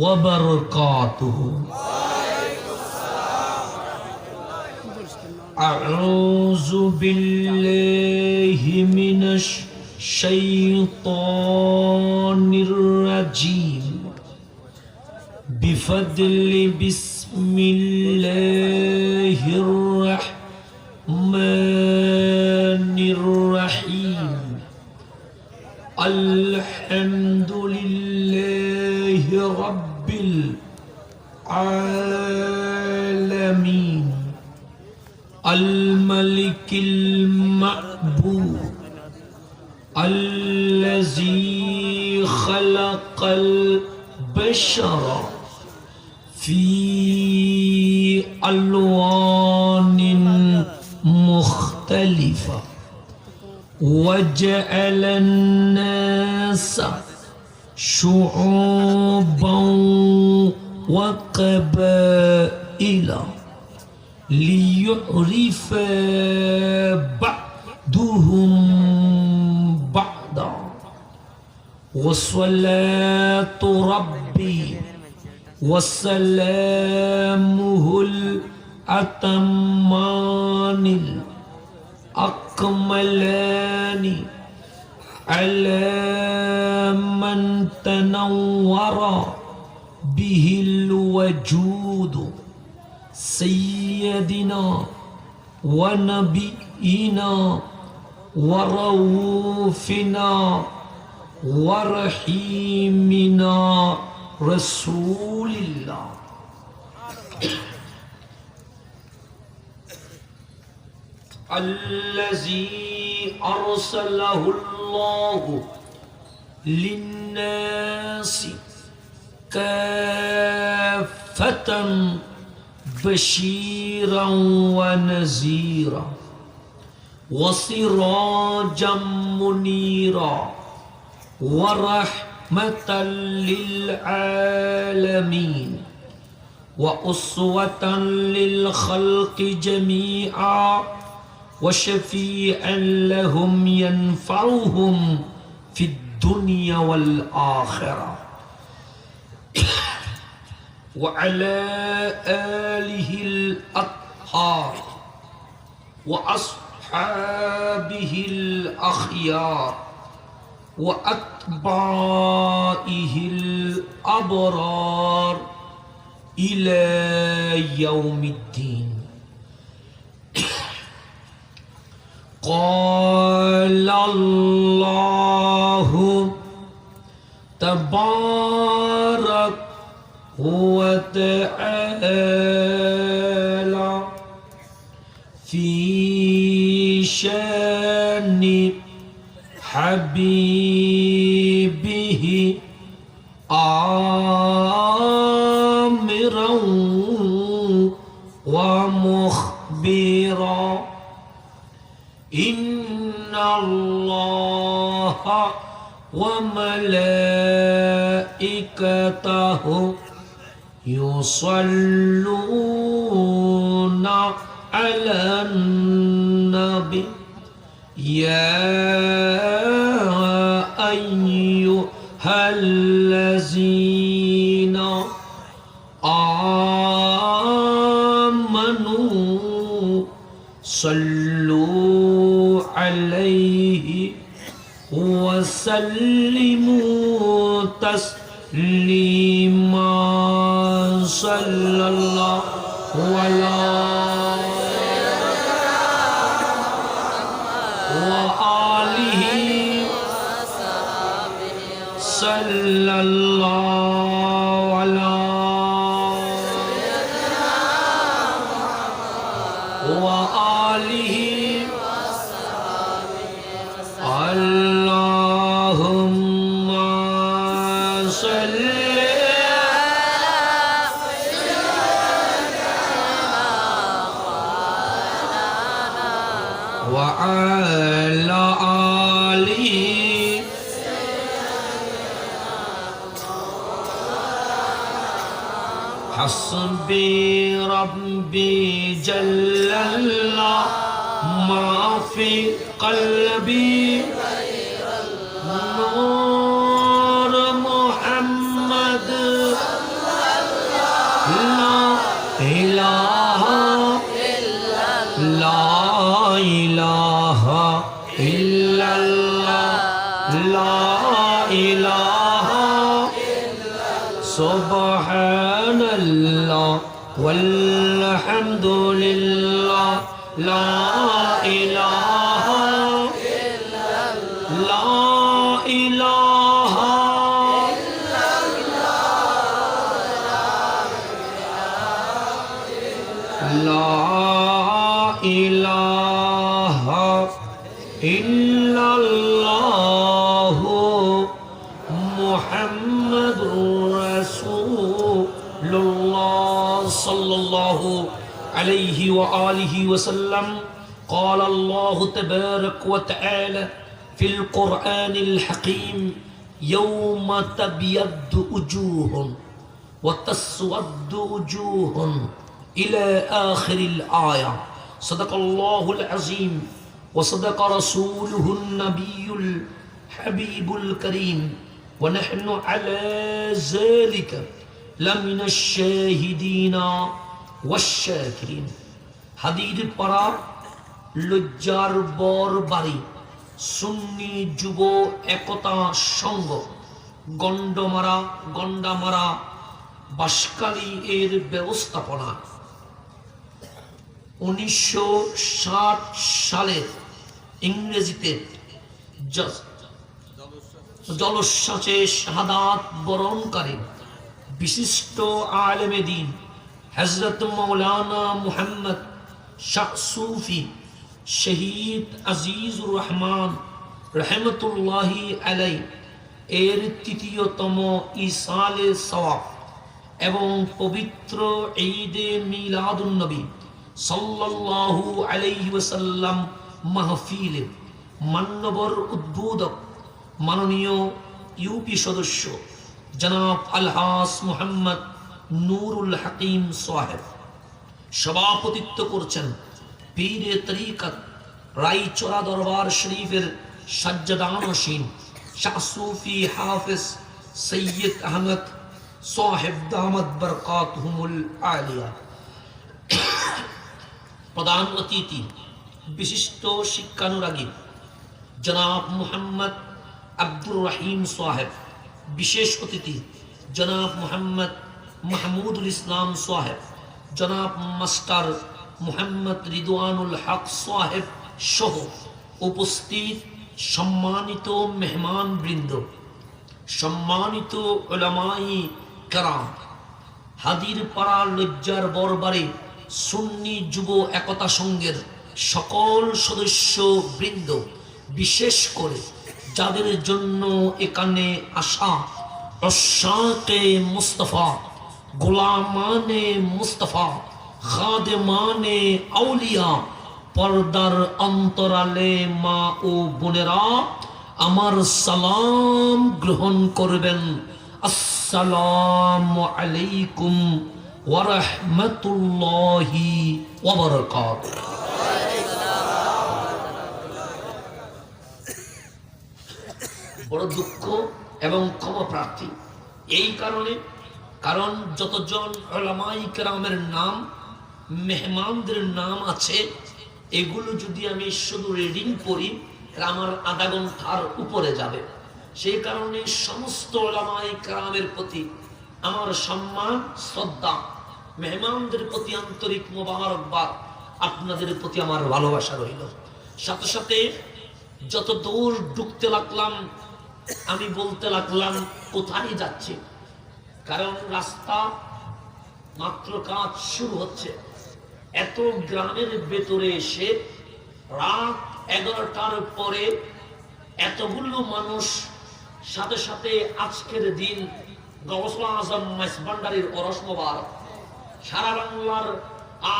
वबरकातुहू। अऊज़ु बिल्लाहि मिनश शैतानिर रजीम। बिफद्लि बिस्मिल्लाहिर रहमानिर रहीम। अल्हम्दुलिल्लाहि रब्बिल आलमीन। अल-मलिकिल मअबूद अल्लज़ी खलक़ल बशर फ़ी अल्वानिन मुख्तलिफ़ा वजअलन नास शुऊबन व क़बाइला लियुअरिफ़ बअदुहुम बअदा। वस्सलातु रब्बी वस्सलामुहुल अतम्मानिल अकमलानि अला मन तनव्वरा बिहिल वजूद सय्यदिना व नबीना व रऊफिना व रहीमिना रसूलिल्लाह। अल्लज़ी अर्सलहुल्लाहु लिन्नासि काफ़्फ़तन बशीरन व नज़ीरा व सिराजम मुनीरा व रहमतल लिल आलमीन व उस्वतन लिल खल्क़ि जमीआ व शफ़ीअन लहुम यनफ़उहुम फ़िद दुनिया वल आखिरा व अला आलिहिल अत्हार व अस्हाबिहिल अख़यार व अत्बाइहिल अबरार इला यौमिद्दीन। क़ालल्लाहु तबारक व तआला फ़ी शानि हबीबिही आमिरन व मुख़बिरा। इन्नल्लाहा व मलाइकतहु युसल्लूना अलन नबी या अय्युहल्लज़ीना आमनू सल्लू अलैहि वसल्लिमू तस्लीमा। सल्लल्लाहु अलैहि व आलिहि सल्लल्लाहु अलैहि व आलिहि। अल्लाहुम्मा सल्ली व अला आलिहि हस्बी रब्बी जल्लल्लाह माफ़ी क़ल्बी नूर मुहम्मद সুবহানাল্লাহ ওয়ালহামদুলিল্লাহ লা ইলাহা লা ইলাহা লা ইলাহা ইল্লাল্লাহু মুহাম্মাদুর রাসূলুল্লাহ সাল্লাল্লাহু আলাইহি ওয়া আলিহি ওয়াসাল্লাম قال الله تبارك وتعالى في القرآن الحكيم يوم تبيض وجوه وتسود وجوه إلى آخر الآية صدق الله العظيم وصدق رسوله النبي الحبيب الكريم ونحن على ذلك لمن الشاهدين والشاكرين হাদির পাড়া লজ্জার বর বাড়ি সুন্নি যুব একতা সংঘ গন্ডামারা বাঁশখালী এর ব্যবস্থাপনা 1960 সালে ইংরেজিতে জলশ্বাসে শাহাদাত বরণকারী বিশিষ্ট আলেমে দ্বীন হযরত মাওলানা মুহাম্মদ শাহ সুফি শহীদ আজিজুর রহমান রহমতুল্লাহি আলাই এর তৃতীয়তম ইসালে সওয়াব এবং পবিত্র ঈদে মিলাদুন নবী সাল্লাল্লাহু আলাইহি ওয়াসাল্লাম মাহফিলে মান্যবর উদ্বোধক মাননীয় ইউপি সদস্য জনাব আলহাস মুহাম্মদ নুরুল হাকিম সাহেব সভাপতিত্ব করছেন পীরে তরিকত রাইচরা দরবার শরীফের সাজ্জাদানশীন শাহ সুফি হাফেজ সৈয়দ আহমদ সাহেব দামাত বরকাতুহুমুল আলিয়া প্রধান অতিথি বিশিষ্ট শিক্ষানুরাগী জনাব মুহাম্মদ আব্দুর রহিম সাহেব বিশেষ অতিথি জনাব মুহাম্মদ মাহমুদুল ইসলাম সাহেব জনাব মাস্টার মুহাম্মদ রিদওয়ানুল হক সাহেব সহ উপস্থিত সম্মানিত মেহমান বৃন্দ সম্মানিত উলামায়ে কেরাম হাদির পাড়া লজ্জার বরবারে সুন্নি যুব একতা সংঘের সকল সদস্য বৃন্দ বিশেষ করে যাদের জন্য এখানে আসা আশাকে মুস্তাফা গোলামানে মুস্তাফা খাদেমানে আউলিয়া পর্দার অন্তরালে মা ও বোনেরা আমার সালাম গ্রহণ করবেন। আসসালামু আলাইকুম ওয়া রাহমাতুল্লাহি ওয়া বারাকাতুহু। বড় দুঃখ এবং ক্ষমা প্রার্থী এই কারণ যতজন উলামায়ে কেরামের নাম মেহমানদের নাম আছে এগুলো যদি আমি শুধু রিডিং করি আমার আধা ঘন্টার উপরে যাবে। সেই কারণে সমস্ত উলামায়ে কেরামের প্রতি আমার সম্মান শ্রদ্ধা, মেহমানদের প্রতি আন্তরিক মোবারকবাদ, আপনাদের প্রতি আমার ভালোবাসা রইল। সাথে সাথে যত দূর ঢুকতে লাগলাম আমি বলতে লাগলাম কোথায় যাচ্ছি, কারণ রাস্তা মাত্র কাজ শুরু হচ্ছে। এত গ্রামের ভেতরে এসে রাত 11টার পরে এতগুলো মানুষ, সাথে সাথে আজকের দিন গওসুল আজম মাইজভান্ডারীর ওরস মোবারক, সারা বাংলার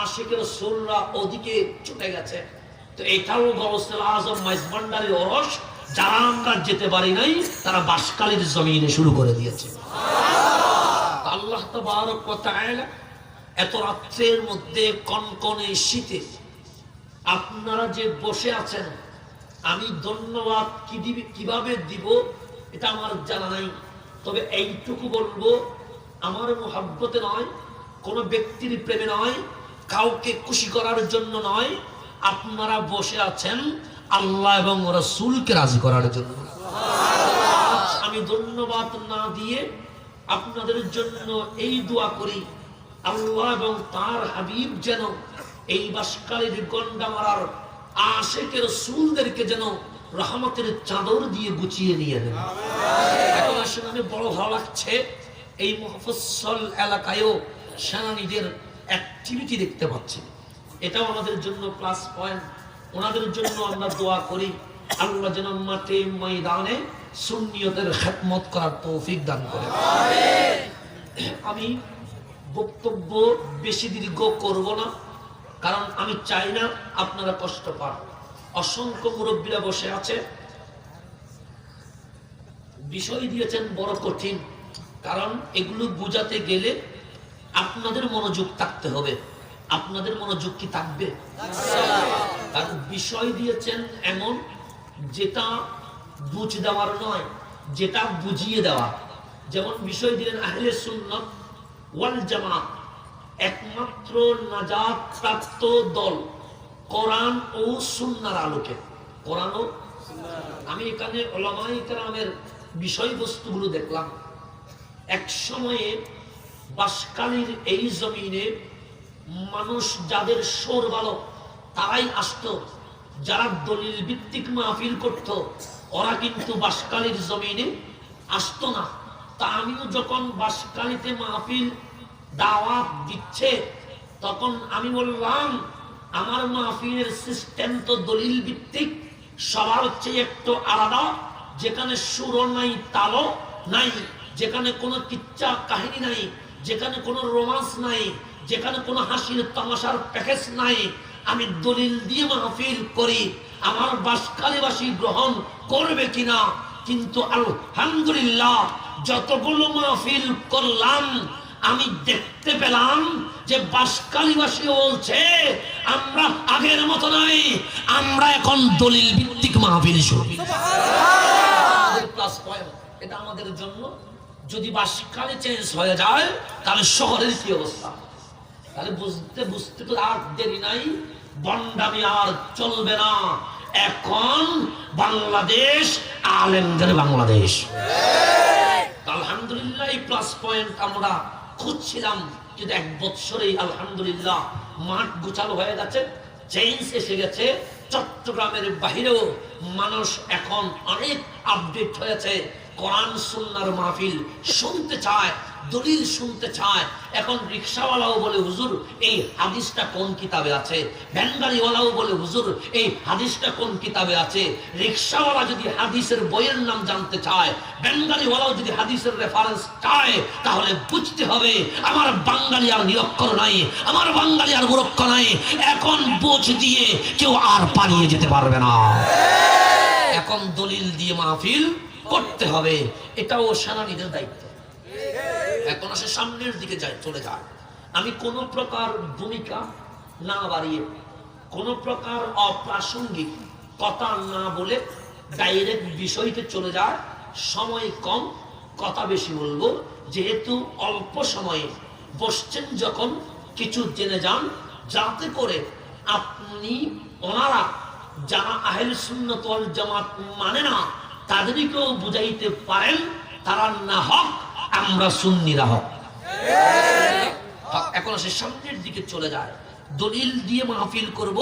আশিকের সুররা ওদিকে চলে গেছে, তো এটাও গওসুল আজম মাইজভান্ডারীর ওরস। যারা আমরা যেতে পারি নাই তারা বাঁশখালীর জমিনে শুরু করে দিয়েছে। আল্লাহ তাবারক ওয়া তাআলা এত রাত্রের মধ্যে কনকনে শীতে আপনারা যে বসে আছেন, আমি ধন্যবাদ কিভাবে দিব এটা আমার জানা নাই, তবে এইটুকু বলবো আমার মুহাব্বতে নয়, কোনো ব্যক্তির প্রেমে নয়, কাউকে খুশি করার জন্য নয়, আপনারা বসে আছেন আল্লাহ এবং রাসূলকে রাজি করার জন্য। আমি ধন্যবাদ না দিয়ে আপনাদের জন্য এই দোয়া করি, আল্লাহ এবং তার হাবিব যেন এই বাসকালীর গন্ডা মারার আশেকের রাসূলদেরকে যেন রহমতের চাদর দিয়ে গুছিয়ে নিয়ে নেন। এখন আসলে আমি বড় ভালো লাগছে, এই মুফাসসাল এলাকায়ও সেনানীদের অ্যাক্টিভিটি দেখতে পাচ্ছি, এটাও আমাদের জন্য প্লাস পয়েন্ট। ওনাদের জন্য আমরা দোয়া করি, আল্লাহ যেন মাঠে ময়দানে সুন্নিয়তের খেদমত করার তৌফিক দান করেন। আমি বক্তব্য বেশি দীর্ঘ করব না, কারণ আমি চাই না আপনারা কষ্ট পান। অসংখ্য মুরব্বীরা বসে আছে, বিষয় দিয়েছেন বড় কঠিন, কারণ এগুলো বুঝাতে গেলে আপনাদের মনোযোগ থাকতে হবে। আপনাদের মনোযোগ কি থাকবে? কারণ বিষয় দিয়েছেন এমন যেটা বুঝ দেওয়ার নয়, যেটা বুঝিয়ে দেওয়া। যেমন বিষয় দিলেন আহলে সুন্নাত ওয়াল জামাত, একমাত্র নাজাত প্রাপ্ত দল কোরআন ও সুন্নাহর আলোকে। কোরআন ও আমি এখানে উলামায়ে কেরামের বিষয়বস্তুগুলো দেখলাম। এক সময়ে বাসকালীর এই জমিনে মানুষ যাদের সোর ভালো তারাই আসতো, যারা দলিল ভিত্তিক মাহফিল করত ওরা কিন্তু বাসকালীর জমিনে আসতো না। তা আমিও যখন বাসকালীতে মাহফিল দাওয়াত দিচ্ছে তখন আমি বললাম আমার মাহফিলের সিস্টেম তো দলিল ভিত্তিক, সবার চেয়ে একটু আলাদা, যেখানে সুরও নাই তালও নাই, যেখানে কোনো কিচ্ছা কাহিনী নাই, যেখানে কোনো রোমান্স নাই, যেখানে কোনো হাসির তামাশার প্যাকেজ নাই। আমি দলিল দিয়ে মাহফিল করি, আমার বাসকালীবাসী গ্রহণ করবে কিনা। কিন্তু আলহামদুলিল্লাহ যতগুলো মাহফিল করলাম আমি দেখতে পেলাম যে বাসকালীবাসী বলছে আমরা আগের মতো নাই, আমরা এখন দলিল ভিত্তিক মাহফিল শুরু। প্লাস পয়েন্ট এটা আমাদের জন্য। যদি বাসকালী চেঞ্জ হয়ে যায় তাহলে শহরের কি অবস্থা? তাহলে বুঝতে তো আর দেরি নাই, বন্ডামি আর চলবে না। এখন বাংলাদেশ আলেমদের বাংলাদেশ। আলহামদুলিল্লাহ এই প্লাস পয়েন্ট আমরা খুঁজছিলাম, কিন্তু এক বছরেই আলহামদুলিল্লাহ মাঠ গোছালো হয়ে গেছে, চেঞ্জ এসে গেছে। চট্টগ্রামের বাহিরেও মানুষ এখন অনেক আপডেট হয়েছে, কোরআন সুন্নাহর মাহফিল শুনতে চায়, দলিল শুনতে চায়। এখন রিকশাওয়ালাও বলে হুজুর এই হাদিসটা কোন কিতাবে আছে, ভ্যানগাড়িওয়ালাও বলে হুজুর এই হাদিসটা কোন কিতাবে আছে। রিকশাওয়ালা যদি হাদিসের বইয়ের নাম জানতে চায়, ভ্যানগাড়িওয়ালাও যদি হাদিসের রেফারেন্স চায়, তাহলে বুঝতে হবে আমার বাঙালি আর নিরক্ষর নাই, আমার বাঙালি আর মূর্খ নাই। এখন বোঝ দিয়ে কেউ আর পালিয়ে যেতে পারবে না, এখন দলিল দিয়ে মাহফিল করতে হবে। এটাও সেনানীদের দায়িত্ব। এখন আসে সামনের দিকে চলে যায়। আমি কোন প্রকার ভূমিকা না বাড়িয়ে, কোন প্রকার অপ্রাসঙ্গিক কথা না বলে ডাইরেক্ট বিষয়তে চলে যায়। সময় কম, কথা বেশি বলবো, যেহেতু অল্প সময়ে বসছেন যখন কিছু জেনে যান, যাতে করে আপনি ওনারা যারা আহলে সুন্নাত ওয়াল জামাত মানে না তাদেরকেও বুঝাইতে পারেন তারা না হক, আমরা সুন্নিরা হক। এখন সে সামনের দিকে চলে যায়, দলিল দিয়ে মাহফিল করব।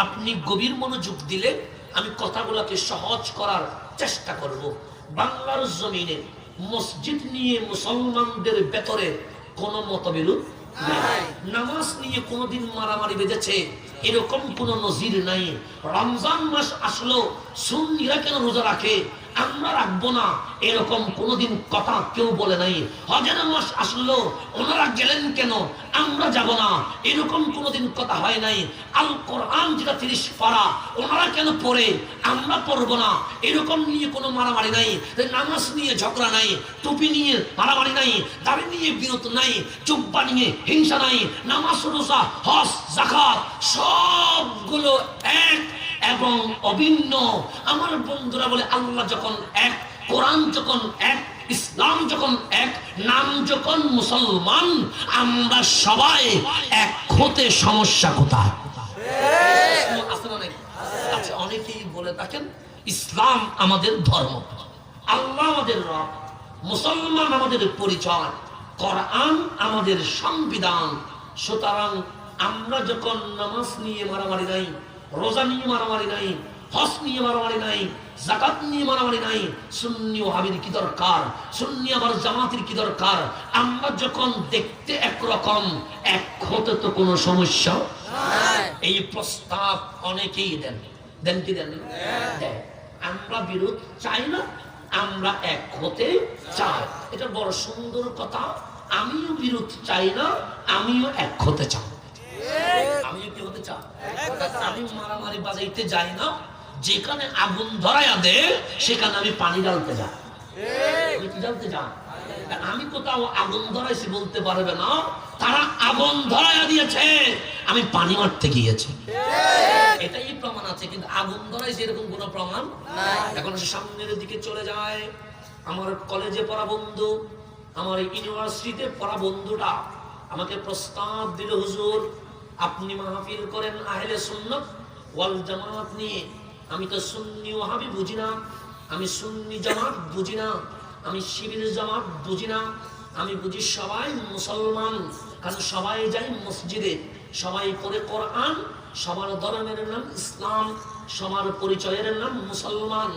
আপনি গভীর মনোযোগ দিলে আমি কথাগুলোকে সহজ করার চেষ্টা করব। বাংলার জমিনে মসজিদ নিয়ে মুসলমানদের ভেতরে কোনো মতবিরোধ নাই, নামাজ নিয়ে কোনোদিন মারামারি বেঁধেছে এরকম কোনো নজির নাই। রমজান মাস আসলো সুন্নিরা কেন রোজা রাখে, আমরা রাখবো না, এরকম কোনোদিন কথা কেউ বলে নাই। হজের মাস আসলো ওনারা গেলেন কেন, আমরা যাব না, এরকম কোনোদিন কথা হয় নাই। আল কোরআন যেটা 30 পারা ওনারা কেন পড়ে, আমরা পড়বো না, এরকম নিয়ে কোনো মারামারি নাই। নামাজ নিয়ে ঝগড়া নাই, টুপি নিয়ে মারামারি নাই, দাড়ি নিয়ে বিরত নাই, জুব্বা নিয়ে হিংসা নাই। নামাজ, রোজা, হজ, যাকাত সবগুলো এক এবং অভিন্ন। আমার বন্ধুরা বলে আল্লাহ যখন এক, কোরআন যখন এক, ইসলাম যখন এক, নাম যখন মুসলমান, আমরা সবাই এক হতে সমস্যা কোথায়? আচ্ছা, অনেকেই বলে থাকেন ইসলাম আমাদের ধর্ম, আল্লাহ আমাদের রব, মুসলমান আমাদের পরিচয়, কোরআন আমাদের সংবিধান। সুতরাং আমরা যখন নামাজ নিয়ে মারামারি নাই, রোজা নিয়ে মারামারি নাই, হজ নিয়ে মারামারি নাই, যাকাত নিয়ে মারামারি নাই, সুন্নি ওয়াহাবির কি দরকার, সুন্নি আবার জামাতের কি দরকার? আমরা যখন দেখতে একরকম, এক হতে তো কোনো সমস্যা নাই। এই প্রস্তাব অনেকেই দেন, দেন কি দেন? দেন। আমরা বিরোধ চাই না, আমরা এক হতে চাই। এটা বড় সুন্দর কথা। আমিও বিরোধ চাই না, আমিও এক হতে চাই। আমিও কি হতে চাই? আমি মারামারি বাজাইতে যাই না, যেখানে আগুন ধরাইয়া দে সেখানে আমি পানি ঢালতে যাই। আমি কি ঢালতে যাই? আমি কোথাও আগুন ধরাইছি বলতে পারবে না, তারা আগুন ধরাইয়া দিয়েছে, আমি পানি মারতে গিয়েছি। এটাই প্রমাণ আছে, কিন্তু আগুন ধরাইছে এরকম কোনো প্রমাণ নাই। এখন সামনের দিকে চলে যায়। আমার কলেজে পড়া বন্ধু, আমার ইউনিভার্সিটিতে পড়া বন্ধুটা আমাকে প্রস্তাব দিল, হুজুর আপনি মাহফিল করেন আহলে সুন্নাত ওয়াল জামাত নিয়ে। আমি তো সুন্নি ওয়াহাবি বুঝি না, আমি সুন্নি জামাত বুঝি না, আমি শিবির জামাত বুঝি না, আমি বুঝি সবাই মুসলমান। কারণ সবাই যাই মসজিদে, সবাই পড়ে কোরআন, সবার ধর্মের নাম ইসলাম, সবার পরিচয়ের নাম মুসলমান।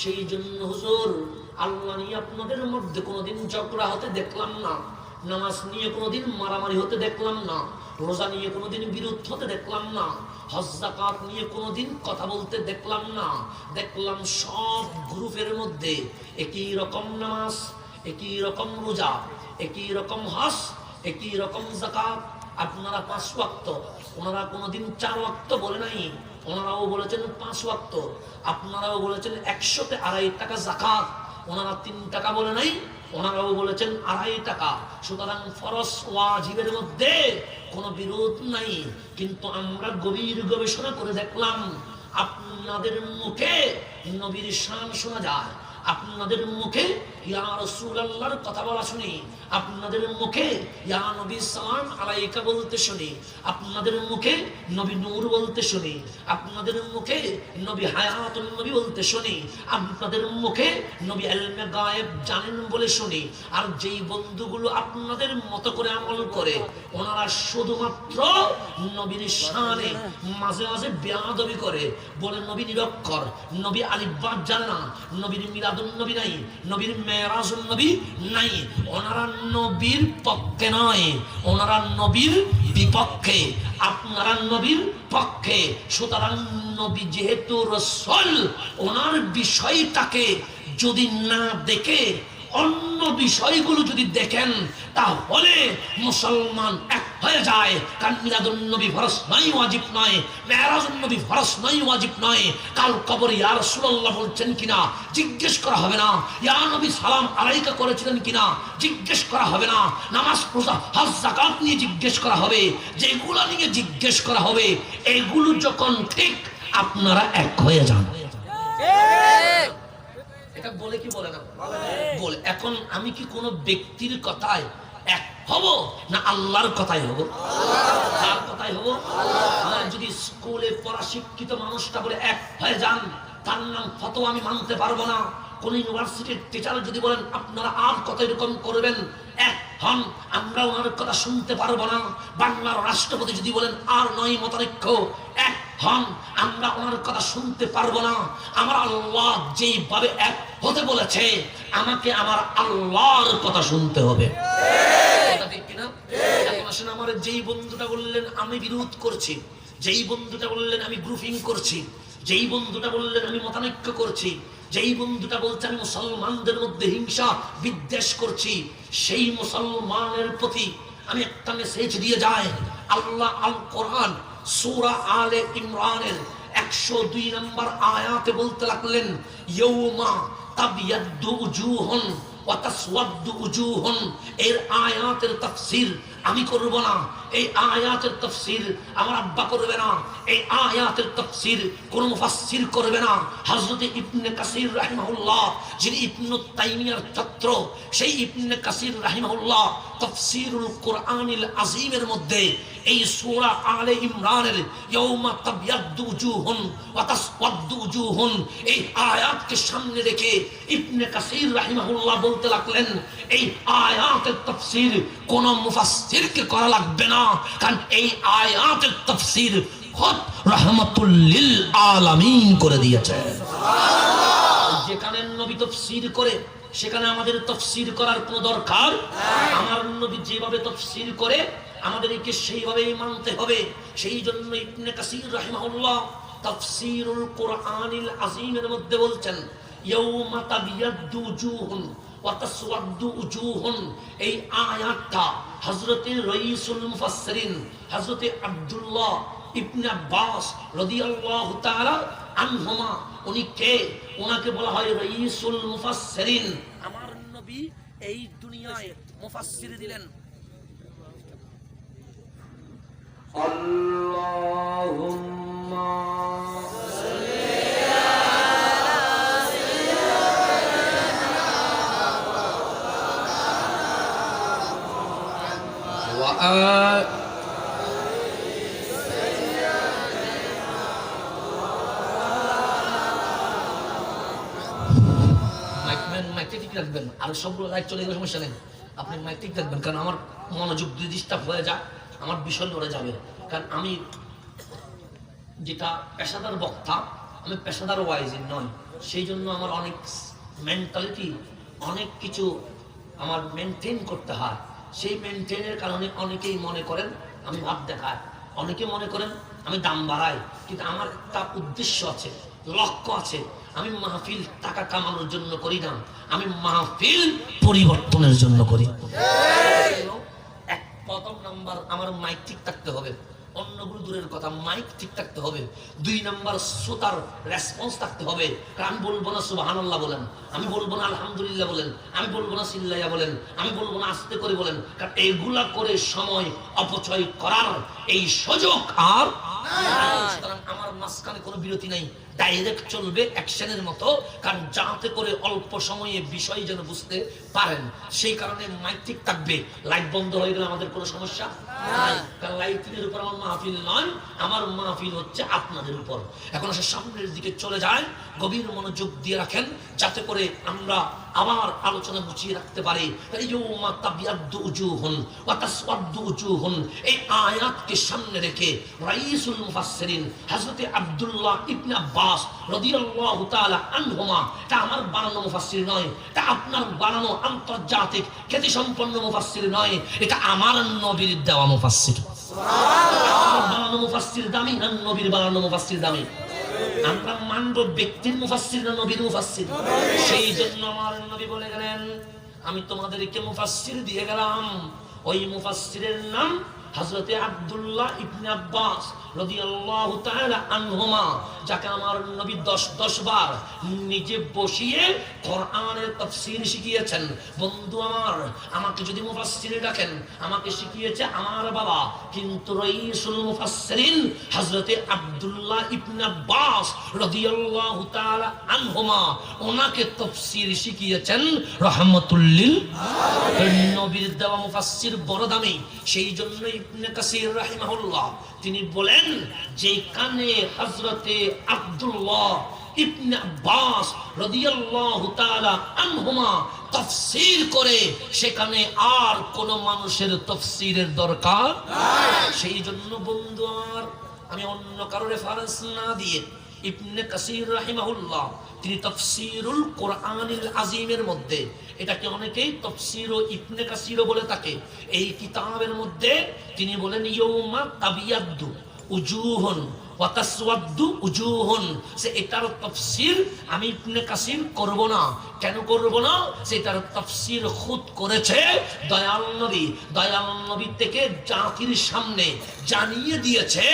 সেই জন্য হুজুর আল্লাহ নিয়ে আপনাদের মধ্যে কোনোদিন ঝগড়া হতে দেখলাম না, নামাজ নিয়ে কোনোদিন মারামারি হতে দেখলাম না, রোজা নিয়ে কোনোদিন বিরোধ হতে দেখলাম না, হজ যাকাত নিয়ে কোনোদিন কথা বলতে দেখলাম না। দেখলাম সব গ্রুপের মধ্যে একই রকম নামাজ, একই রকম রোজা, একই রকম হজ, একই রকম যাকাত। আপনারা 5 ওয়াক্ত, ওনারা কোনোদিন 4 ওয়াক্ত বলে নাই, ওনারাও বলেছেন 5 ওয়াক্ত। আপনারাও বলেছেন 100-তে 2.5 টাকা যাকাত, ওনারা 3 টাকা বলে নাই, ওনারাও বলেছেন 2.5 টাকা। সুতরাং ফরজ ওয়াজিবের মধ্যে কোনো বিরোধ নাই। কিন্তু আমরা গভীর গবেষণা করে দেখলাম, আপনাদের মুখে নবীর শান শোনা যায়, আপনাদের মুখে ইয়া রাসূলুল্লাহর কথা বলা শুনি, আপনাদের মুখে ইয়া নবী সালাম আলাইকা বলতে শুনি, আপনাদের মুখে নবী নূর বলতে শুনি, আপনাদের মুখে নবী হায়াতুন নবী বলতে শুনি, আপনাদের মুখে নবী ইলমে গায়েব জানেন বলে শুনি। আর যেই বন্ধুগুলো আপনাদের মতো করে আমল করে, ওনারা শুধুমাত্র নবীর শানে মাঝে মাঝে বেয়াদবি করে, বলে নবী নিরক্ষর, নবী আলিফ বা জানে না, নবীর মিলাদুন নবী নাই, নবীর মেরাজুন নবী নাই। ওনারা নবীর পক্ষে নয়, ওনারা নবীর বিপক্ষে, আপনারা নবীর পক্ষে। সুতরাং নবী যেহেতু রাসূল, ওনার বিষয়টাকে যদি না দেখে অন্য বিষয়গুলো যদি দেখেন, তাহলে মুসলমান এক হয়ে যায়। কারণ মিলাদুন নবী ফরজ নয়, ওয়াজিব নয়, মেরাজুন নবী ফরজ নয়, ওয়াজিব নয়। কাল কবরে ইয়া রাসূলুল্লাহ বলছেন কিনা জিজ্ঞেস করা হবে না, ইয়া নবী সালাম আলাইকা করেছিলেন কিনা জিজ্ঞেস করা হবে না, নামাজ রোজা হজ যাকাত নিয়ে জিজ্ঞেস করা হবে। যেগুলো নিয়ে জিজ্ঞেস করা হবে, এগুলো যখন ঠিক, আপনারা এক হয়ে যান। এটা বলে কি বলে না? বলে। এখন আমি কি কোনো ব্যক্তির কথায় এক হব, না আল্লাহর কথাই হব? কার কথাই হব? যদি স্কুলে পড়া শিক্ষিত মানুষটা বলে এক হয়ে যান, তার নাম ফতোয়া আমি মানতে পারবো না। কোন ইউনিভার্সিটির টিচার যদি বলেন আপনারা আর কত এরকম করবেন, এক হন, আমরা ওনার কথা শুনতে পারবো না। বাংলার রাষ্ট্রপতি যদি বলেন আর নয় মতানৈক্য, এক হন, আমরা ওনার কথা শুনতে পারবো না। আমার আল্লাহ যেইভাবে এক হতে বলেছে, আমাকে আমার আল্লাহর কথা শুনতে হবে। ঠিক কিনা? এখন আসেন, আমার যেই বন্ধুটা বললেন আমি বিরোধ করছি, যেই বন্ধুটা বললেন আমি গ্রুপিং করছি, যেই বন্ধুটা বললেন আমি মতানৈক্য করছি, যেই বন্ধুটা বলছে আমি মুসলমানদের মধ্যে হিংসা বিদ্বেষ করছি, সেই মুসলমানের প্রতি আমি একটা মেসেজ দিয়ে যাই। আল্লাহ আল কোরআন সূরা আলে ইমরানের 102 নম্বর আয়াতে বলতে লাগলেন, ইয়াউমা তাবিয়াদ্দু উজুহুন ওয়া তাসওয়াদ্দু উজুহুন। এর আয়াতের তাফসীর আমি করব না। এই আয়াতের তাফসীর আমার আব্বা করবে না। এই আয়াতের তাফসীর কোন মুফাসসির করবে না। হযরত ইবনে কাসির রাহিমাহুল্লাহ, যিনি ইবনে তাইমিয়ার ছাত্র, সেই ইবনে কাসির রাহিমাহুল্লাহ তাফসীরুল কুরআনিল আযীমের মধ্যে এই সূরা আলে ইমরানের ইয়াউমা তাবিয়াদ্দু উজুহুন ওয়া তাসওয়াদ্দু উজুহুন, এই আয়াতকে সামনে রেখে ইবনে কাসির রাহিমাহুল্লাহ বলতে লাগলেন, এই আয়াতের তাফসীর কোন মুফাসসিরকে করা লাগবে না, কারণ এই আয়াতের তাফসীর খোদ রাহমাতুল লিল আলামিন করে দিয়েছে। সুবহানাল্লাহ। যেখানে নবী তাফসীর করে সেখানে আমাদের তাফসীর করার কোনো দরকার নাই। আমার নবী যেভাবে তাফসীর করে আমাদেরকে সেইভাবেই মানতে হবে। সেই জন্য ইবনে কাসির রাহিমাহুল্লাহ তাফসীরুল কুরআনিল আযীমের মধ্যে বলছেন, ইয়াউমা তাবিয়াদ্দু উজুহুন ওয়া তাসওয়াদ্দু উজুহুন, এই আয়াতটা হযরতে রাইসুল মুফাসসিরিন হযরতে আব্দুল্লাহ ইবনে আব্বাস রাদিয়াল্লাহু তাআলা আনহুমা, উনি কে? ওনাকে বলা হয় রাইসুল মুফাসসিরিন। আমার নবী এই দুনিয়ায় মুফাসসির দিলেন। আল্লাহুম্মা সাল্লি আলা সাইয়্যিদিনা ওয়া মাইক ঠিক রাখবেন। আর সবগুলো লাইট চলে গেলে সমস্যা নেই, আপনি মাইক ঠিক রাখবেন, কারণ আমার মনোযোগ যদি ডিস্টার্ব হয়ে যায় আমার বিষয় লড়ে যাবে। কারণ আমি যেটা পেশাদার বক্তা, আমি পেশাদার ওয়াইজিন নয়, সেই জন্য আমার অনেক মেন্টালিটি, অনেক কিছু আমার মেনটেন করতে হয়। সেই মেনটেনের কারণে অনেকেই মনে করেন আমি ভাব দেখাই, অনেকে মনে করেন আমি দাম বাড়াই, কিন্তু আমার একটা উদ্দেশ্য আছে, লক্ষ্য আছে। আমি মাহফিল টাকা কামানোর জন্য করি না, আমি মাহফিল পরিবর্তনের জন্য করি। এক প্রথম নাম্বার, আমার মাইক ঠিক থাকতে হবে। অন্যগুলো দূরের কথা, মাইক ঠিক থাকতে হবে। 2 নাম্বার, শ্রোতার রেসপন্স থাকতে হবে। কারণ আমি বলবো না সুবহানাল্লাহ বলেন, আমি বলবো না আলহামদুলিল্লাহ বলেন, আমি বলবো না চিল্লাইয়া বলেন, আমি বলবো না আস্তে করে বলেন। কারণ এগুলা করে সময় অপচয় করার এই সুযোগ আর নাই। সুতরাং আমার মাঝখানে কোনো বিরতি নাই, ডাইরেক্ট চলবে অ্যাকশনের মতো, কারণ যাতে করে অল্প সময়ে বিষয় যেন বুঝতে পারেন। সেই কারণে মাইক ঠিক থাকবে। লাইট বন্ধ হয়ে গেলে আমাদের কোনো সমস্যা নাই, কারণ লাইটিংয়ের উপর আমার মাহফিল নয়, আমার মাহফিল হচ্ছে আপনাদের উপর। এখন আসে সামনের দিকে চলে যায়, গভীর মনোযোগ দিয়ে রাখেন, যাতে করে আমরা আমার আলোচনা গুছিয়ে রাখতে পারি। ইয়াউমা তাবিয়াদ্দু উজুহুন ওয়া তাসওয়াদ্দু উজুহুন, এই আয়াতকে সামনে রেখে রাইসুল মুফাসসিরিন হযরত আব্দুল্লাহ ইবনে আব্বাস রাদিয়াল্লাহু তাআলা আনহুমা, এটা আমার বানানো মুফাসসির নয়, এটা আপনার বানানো আন্তর্জাতিক খ্যাতিসম্পন্ন মুফাসসির নয়, এটা আমার নবীর দেওয়া মুফাসসির। সুবহানাল্লাহ। আমার বানানো মুফাসসির দামি না নবীর বানানো মুফাসসির দামি? আমরা মানব ব্যক্তির মুফাসসির না নবীর মুফাসসির? সেই জন্য আমার নবী বলে গেলেন, আমি তোমাদেরকে মুফাসসির দিয়ে গেলাম। ওই মুফাসসিরের নাম হযরতে আব্দুল্লাহ ইবনে আব্বাস রাদিয়াল্লাহু তাআলা আনহুমা, যাকে আমার নবী 10 বার নিজে বসিয়ে কোরআনের তাফসীর শিখিয়েছেন। বন্ধু আমার, আমাকে যদি মুফাসসির ডাকেন, আমাকে শিখিয়েছে আমার বাবা, কিন্তু রাইসুল মুফাসসিরিন হযরতে আব্দুল্লাহ ইবনে আব্বাস রাদিয়াল্লাহু তাআলা আনহুমা, ওনাকে তাফসীর শিখিয়েছেন রাহমাতুল লিল আলামিন। নবীর দেওয়া মুফাসসির বড় দামি। সেই জন্য ইবনে কাসির রাহিমাহুল্লাহ তিনি বলেন, যেখানে হযরতে আব্দুল্লাহ ইবনে আব্বাস রাদিয়াল্লাহু তাআলা আনহুমা তাফসীর করে, সেখানে আর কোন মানুষের তাফসীরের দরকার নাই। সেই জন্য বন্ধু আমার, আমি অন্য কারো রেফারেন্স না দিয়ে ইবনে কাসির রাহিমাহুল্লাহ তিনি তাফসীরুল কুরআনিল আযীমের মধ্যে, এটাকে অনেকেই তাফসীর ইবনে কাসির বলে থাকে, এই কিতাবের মধ্যে তিনি বলেন ইয়াউমা তাবিয়াদ্দু উজুহুন ওয়া তাসওয়াদ্দু উজুহুন, সে এটার তাফসীর আমি ইবনে কাসির করব না। কেন করব না? সেটার তাফসীর খুদ করেছে দয়াল নবী। দয়াল নবী থেকে জাতির সামনে জানিয়ে দিয়েছে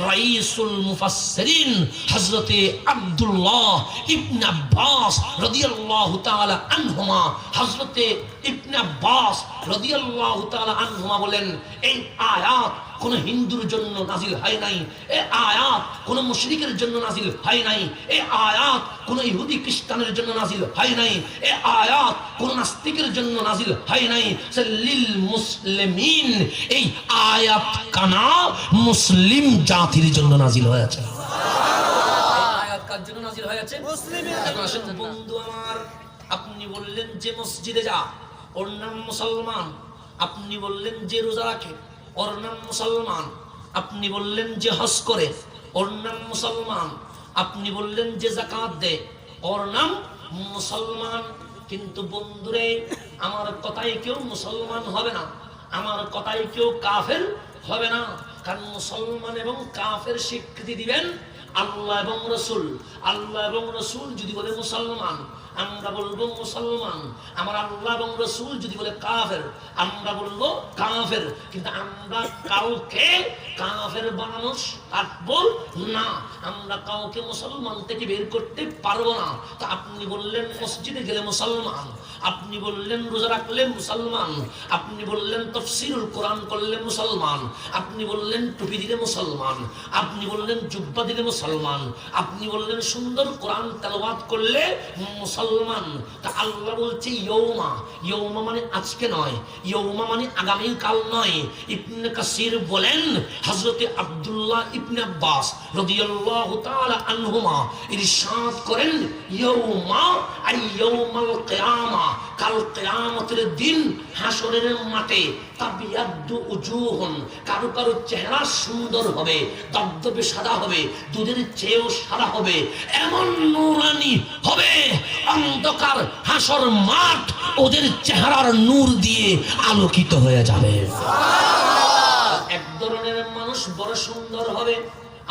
রাইসুল মুফাসসিরিন হযরতে আব্দুল্লাহ ইবনে আব্বাস রাদিয়াল্লাহু তাআলা আনহুমা। হযরতে ইবনে আব্বাস রাদিয়াল্লাহু তাআলা আনহুমা বলেন, এই আয়াত কোন হিন্দুর জন্য নাজিল হয় নাই, এই আয়াত কোন মুশরিকের জন্য নাজিল হয় নাই, এই আয়াত কোন ইহুদি খ্রিস্টানের জন্য নাজিল হয় নাই, এই আয়াত কোন নাস্তিকের জন্য নাজিল হয় নাই, লিল মুসলিমিন, এই আয়াত কানা মুসলিম জাতির জন্য নাজিল হয়েছে। আয়াত কার জন্য নাজিল হয়েছে? মুসলিমের। এখন আসেন বন্ধু আমার, আপনি বললেন যে মসজিদে যা, ওর নাম মুসলমান। আপনি বললেন যে রোজা রাখে, ওর নাম মুসলমান। আপনি বললেন যে হজ করে, ওর নাম মুসলমান। আপনি বললেন যে যাকাত দেয়, ওর নাম মুসলমান। কিন্তু বন্ধুরে, আমার কথায় কেউ মুসলমান হবে না, আমার কথায় কেউ কাফের হবে না। কারণ মুসলমান এবং কাফের স্বীকৃতি দিবেন আল্লাহ এবং রসুল। আল্লাহ এবং রসুল যদি বলে মুসলমান, আমরা বলবো মুসলমান। আমার আল্লাহ এবং রসুল যদি বলে কাফের, আমরা বলবো কাফের। কিন্তু আমরা কাউকে কাফের বানানো পারবো না, আমরা কাউকে মুসলমান থেকে বের করতে পারবো না। তা আপনি বললেন মসজিদে গেলে মুসলমান, আপনি বললেন রোজা রাখলে মুসলমান, আপনি বললেন তাফসীরুল কোরআন করলে মুসলমান, আপনি বললেন টুপি দিলে মুসলমান, আপনি বললেন জুব্বা দিলে মুসলমান, আপনি বললেন সুন্দর কোরআন তেলাওয়াত করলে মুসলমান। তা আল্লাহ বলছে ইয়ৌমা, ইয়ৌমা মানে আজকে নয়, ইয়ৌমা মানে আগামী কাল নয়। ইবনে কাসির বলেন হযরতে আব্দুল্লাহ ইবনে আব্বাস রাদিয়াল্লাহু তাআলা আনহুমা ইরশাদ করেন, ইয়ৌমা আই ইয়ৌমাল কিয়ামা, কাল কিয়ামতের দিন হাসরের মাঠে তাবিয়াদ্দু উজুহুন, কারো কারো চেহারা সুন্দর হবে, দবদবে সাদা হবে, দুধের চেয়েও সাদা হবে, এমন নূরানি হবে অন্ধকার হাসর মাঠ ওদের চেহারার নূর দিয়ে আলোকিত হয়ে যাবে। এক ধরনের মানুষ বড় সুন্দর হবে,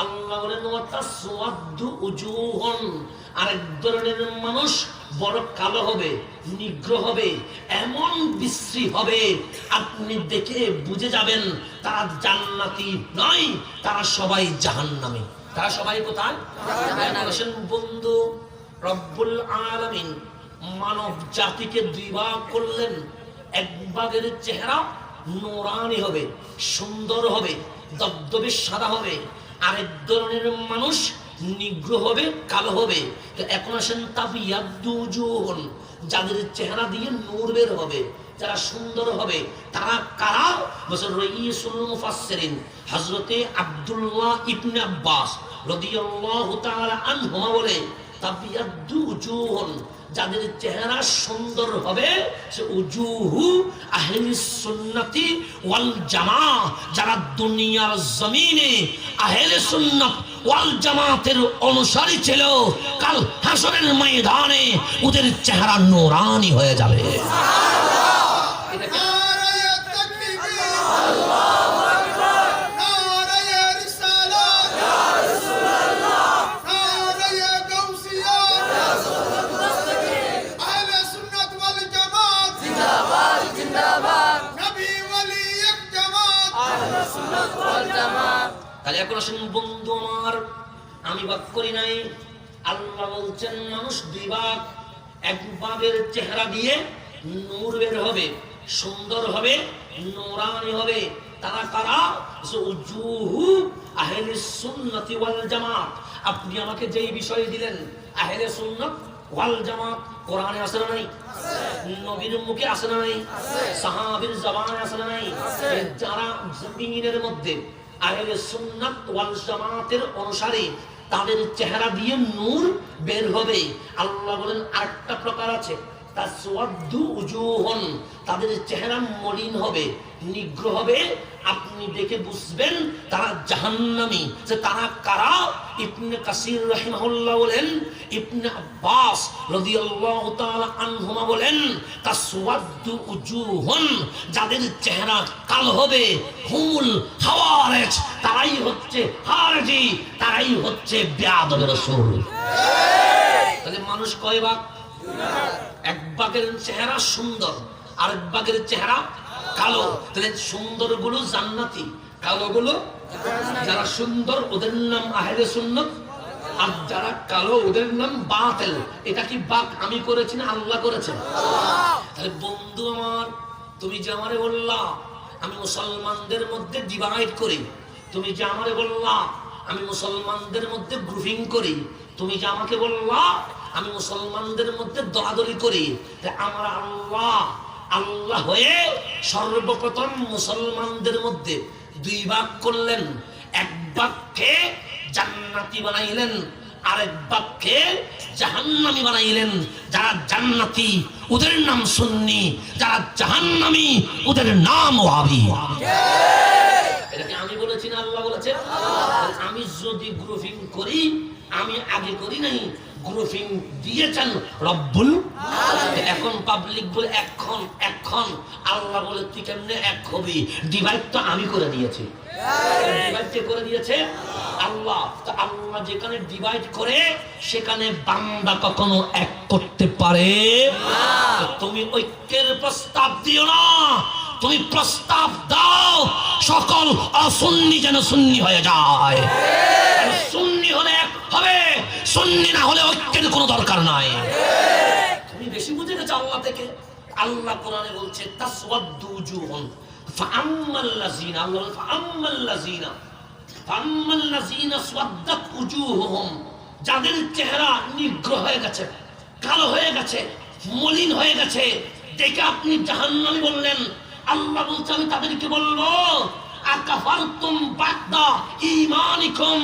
আল্লাহ বলেন ওয়া তাসওয়াদ্দু উজুহুন। আরেক ধরনের মানুষ বড় কালো হবে, নিগ্র হবে, এমন বিশ্রী হবে আপনি দেখে বুঝে যাবেন তারা জান্নাতি নয়, তারা সবাই জাহান্নামী। তারা সবাই কোথায়? জাহান্নামে। বন্ধু, রব্বুল আলামিন মানব জাতিকে দুই ভাগ করলেন। এক ভাগের চেহারা নূরানি হবে, সুন্দর হবে, দবদবে সাদা হবে। আরেক ধরনের মানুষ নিগ্র হবে, কালো হবে। তো এখন আসেন তাবিয়াদ্দু উজুহুন, যাদের চেহারা দিয়ে নূর বের হবে, যারা সুন্দর হবে, তারা কারা? বলেন রাইসুল মুফাসসিরিন হযরতে আব্দুল্লাহ ইবনে আব্বাস রাদিয়াল্লাহু তাআলা আনহুমা বলে, তাবিয়াদ্দু উজুহুন, যাদের চেহারা সুন্দর হবে, সে উজুহু আহলিস সুন্নতি ওয়াল জামাআহ, যারা দুনিয়ার জমিনে আহলে সুন্নাত ওয়াল জামাতের অনুসারী ছিল, কাল হাসরের ময়দানে ওদের চেহারা নূরানি হয়ে যাবে। তাহলে এখন আসেন বন্ধু আমার, আমি ভাগ করি নাই। আল্লাহ বলছেন মানুষ দুই ভাগ, এক ভাগের চেহারা দিয়ে নূর বের হবে, সুন্দর হবে, নূরানি হবে। তারা কারা? উজুহু আহলিস সুন্নতি ওয়াল জামাত। আপনি আমাকে যেই বিষয় দিলেন আহলে সুন্নাত ওয়াল জামাত, কোরআনে আছে না নাই? নবীর মুখে আছে না নাই? সাহাবীর জবানে আছে না নাই? যারা জমিনের মধ্যে আহলে সুন্নাত ওয়াল জামাতের অনুসারী, তাদের চেহারা দিয়ে নূর বের হবে। আল্লাহ বলেন আরেকটা প্রকার আছে, তাসওয়াদ্দু উজুহুন, তাদের চেহারা মলিন হবে, নিগ্র হবে, আপনি দেখে বুঝবেন তারা জাহান্নামী। যে তারা কারা? ইবনে কাসির রাহিমাহুল্লাহ বলেন, ইবনে আব্বাস রাদিয়াল্লাহু তাআলা আনহুমা বলেন, তাসওয়াদ্দু উজুহুন, যাদের চেহারা কালো হবে, হুমুল হাওয়ারিজ, তারাই হচ্ছে হারজি, তারাই হচ্ছে বেয়াদবের রাসূল। তাহলে মানুষ কয় ভাগ? এক ভাগের চেহারা সুন্দর, আরেক ভাগের চেহারা কালো। তাহলে সুন্দর গুলো জান্নাতি, কালো গুলো, যারা সুন্দর ওদের নাম আহলে সুন্নাত, আর যারা কালো ওদের নাম বাতিল। এটা কি বাক আমি করেছি না আল্লাহ করেছেন? তাহলে বন্ধু আমার, তুমি যে আমারে বললা আমি মুসলমানদের মধ্যে ডিভাইড করি, তুমি যে আমারে বললা আমি মুসলমানদের মধ্যে গ্রুপিং করি, তুমি যে আমাকে বললা আমি মুসলমানদের মধ্যে দলাদলি করি, আমার আল্লাহ আল্লাহ হয়ে সর্বপ্রথম মুসলমানদের মধ্যে দুই ভাগ করলেন। এক ভাগকে জান্নাতি বানাইলেন, আরেক ভাগকে জাহান্নামী বানাইলেন। যারা জান্নাতি ওদের নাম সুন্নি, যারা জাহান্নামী ওদের নাম ওয়াহাবি। এটা কি আমি বলেছি না আল্লাহ বলেছে? আমি যদি গ্রুপিং করি, আমি আগে করি নাই, গ্রুপিং দিয়েছেন রব্বুল। এখন পাবলিক বলে এখন আল্লাহ বলে তুই কেমনে এক হবি? ডিভাইড তো আমি করে দিয়েছি। ডিভাইড কে করে দিয়েছে? আল্লাহ। তো আল্লাহ যেখানে ডিভাইড করে সেখানে বান্দা কখনো এক করতে পারে না। তুমি ঐক্যের প্রস্তাব দিও না, তুমি প্রস্তাব দাও সকল অসুন্নি যেন সুন্নি হয়ে যায়। সুন্নি হলে এক হবে, সুন্নি না হলে ঐক্যের কোনো দরকার নাই। তুমি বেশি বুঝে গেছো আল্লাহ থেকে। আল্লাহ কোরআনে বলছে তাসওয়াদ্দু উজুহুন ফাআম্মাল্লাযিনা, আল্লাহ বলে ফাআম্মাল্লাযিনা সাওয়াদ্দাত উজুহুহুম, যাদের চেহারা নিগ্র হয়ে গেছে, কালো হয়ে গেছে, মলিন হয়ে গেছে, দেখে আপনি জাহান্নামী বললেন। আল্লাহ বলছে আমি তাদেরকে বলবো আকাফারতুম বা'দা ঈমানিকুম,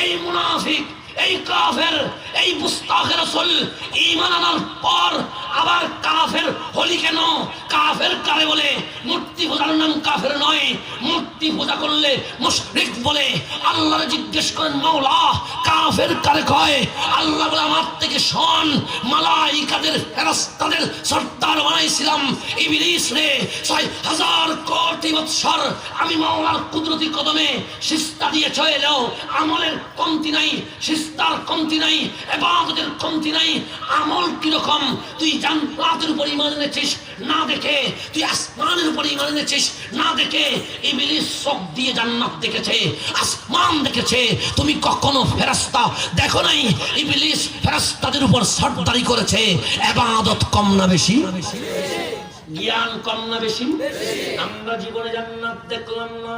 এই মুনাফিক, এই কাফের, এই মুস্তাহির রাসূল ঈমান আনার পর আবার কাফের হলি কেন? কাফের কারে বলে? মূর্তি পূজার নাম কাফের নয়, মূর্তি পূজা করলে মুশরিক বলে। আল্লাহরে জিজ্ঞেস করেন মাওলা কাফের কারে কয়? আল্লাহ বলে আমার থেকে শোন, মালাইকাদের ফেরেশতাদের সর্দার বানাইছিলাম ইবলিস রে ৬০০০ কোটি বৎসর আমি মাওলার কুদরতি কদমে সিজদা দিয়ে চলেও আমলের কমতি নাই, সিজদার কমতি নাই, ইবাদতের কমতি নাই। আমল কিরকম? তুই জান্নাতের উপর ঈমান এনেছিস না দেখে, তুই আসমানের উপর ঈমান এনেছিস না দেখে। ইবলিস চোখ দিয়ে জান্নাত দেখেছে, আসমান দেখেছে, তুমি কখনো ফেরেশতা দেখো নাই। ইবলিস ফেরেশতাদের উপর সরদারি করেছে। ইবাদত কম না বেশি? জ্ঞান কম না বেশি? আমরা জীবনে জান্নাত দেখলাম না,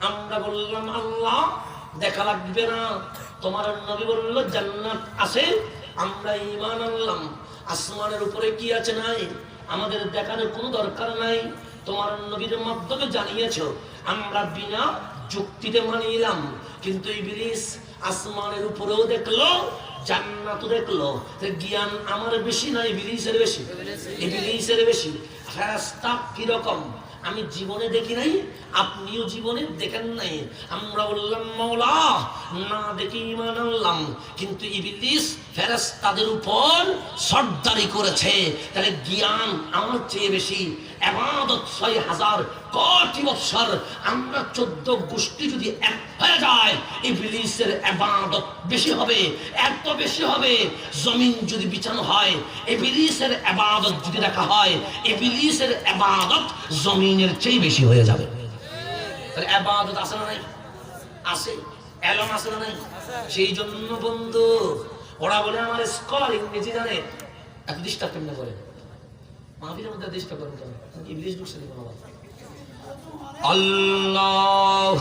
আমরা বললাম আল্লাহ দেখা লাগবে না, তোমার নবী বলল জান্নাত আছে, আমরা ঈমান আনলাম। আসমানের উপরে কি আছে নাই আমাদের দেখানোর কোনো দরকার নাই, তোমার নবীর মাধ্যমে জানিয়েছো, আমরা বিনা যুক্তিতে মানিলাম। কিন্তু ইবলিস আসমানের উপরেও দেখলো, জান্নাতও দেখলো। জ্ঞান আমার বেশি না ইবলিসের বেশি? ইবলিসের বেশি। ফেরেশতা কিরকম আমি জীবনে দেখি নাই, আপনিও জীবনে দেখেন নাই। আমরা বললাম মাওলা না দেখি ঈমান আনলাম, কিন্তু ইবলিস ফেরেশতাদের উপর সরদারি করেছে। তাহলে জ্ঞান আমার চেয়ে বেশি, ইবাদত ৬০০০ কোটি বৎসর, আমরা ১৪ গোষ্ঠী যদি এক হয়ে যায় ইবলিসের ইবাদত বেশি হবে, এত বেশি হবে। জমিন যদি বিছানো হয়, ইবলিসের ইবাদত যদি রাখা হয়, ইবলিসের ইবাদত জমিনের চেয়ে বেশি হয়ে যাবে। তাহলে ইবাদত আছে না নাই? আছে। এলম আছে না নাই? সেই জন্য বন্ধু ওরা বলে আমার স্কলার ইংরেজি জানে, এত ডিস্টার্ব কেমনে করে মাহফিলের মধ্যে? ডিস্টার্ব করেন কেন? ইবলিস ঢুকছে না কোনো কথা। আল্লাহুম্মা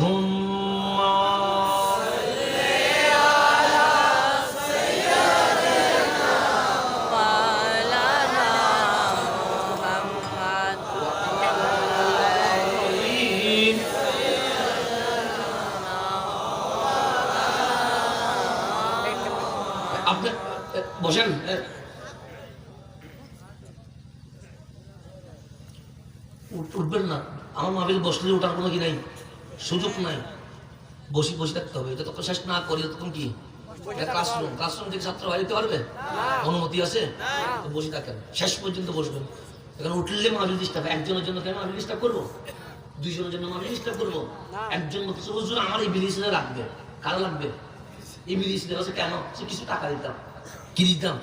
বসেন। আমার মাহফিল বসলে ওঠার কোনো কি নাই, সুযোগ নাই, বসে বসে থাকতে হবে। এটা তখন শেষ না করি তখন কি ক্লাসরুম, ক্লাসরুম থেকে ছাত্র বাইরে দিতে পারবে? অনুমতি আছে? তো বসে থাকেন, শেষ পর্যন্ত বসবেন। এখন উঠলে মাহফিল ডিস্টার্ব, একজনের জন্য কেন মাহফিল ডিস্টার্ব করবো? দুইজনের জন্য মাহফিল ডিস্টার্ব করবো? একজন বলতেছে হুজুর আমার এই বিলিশ রাখবে, কারো লাগবে এই বিলিশ আছে কেন? সে কিছু টাকা দিতাম, কি দিতাম?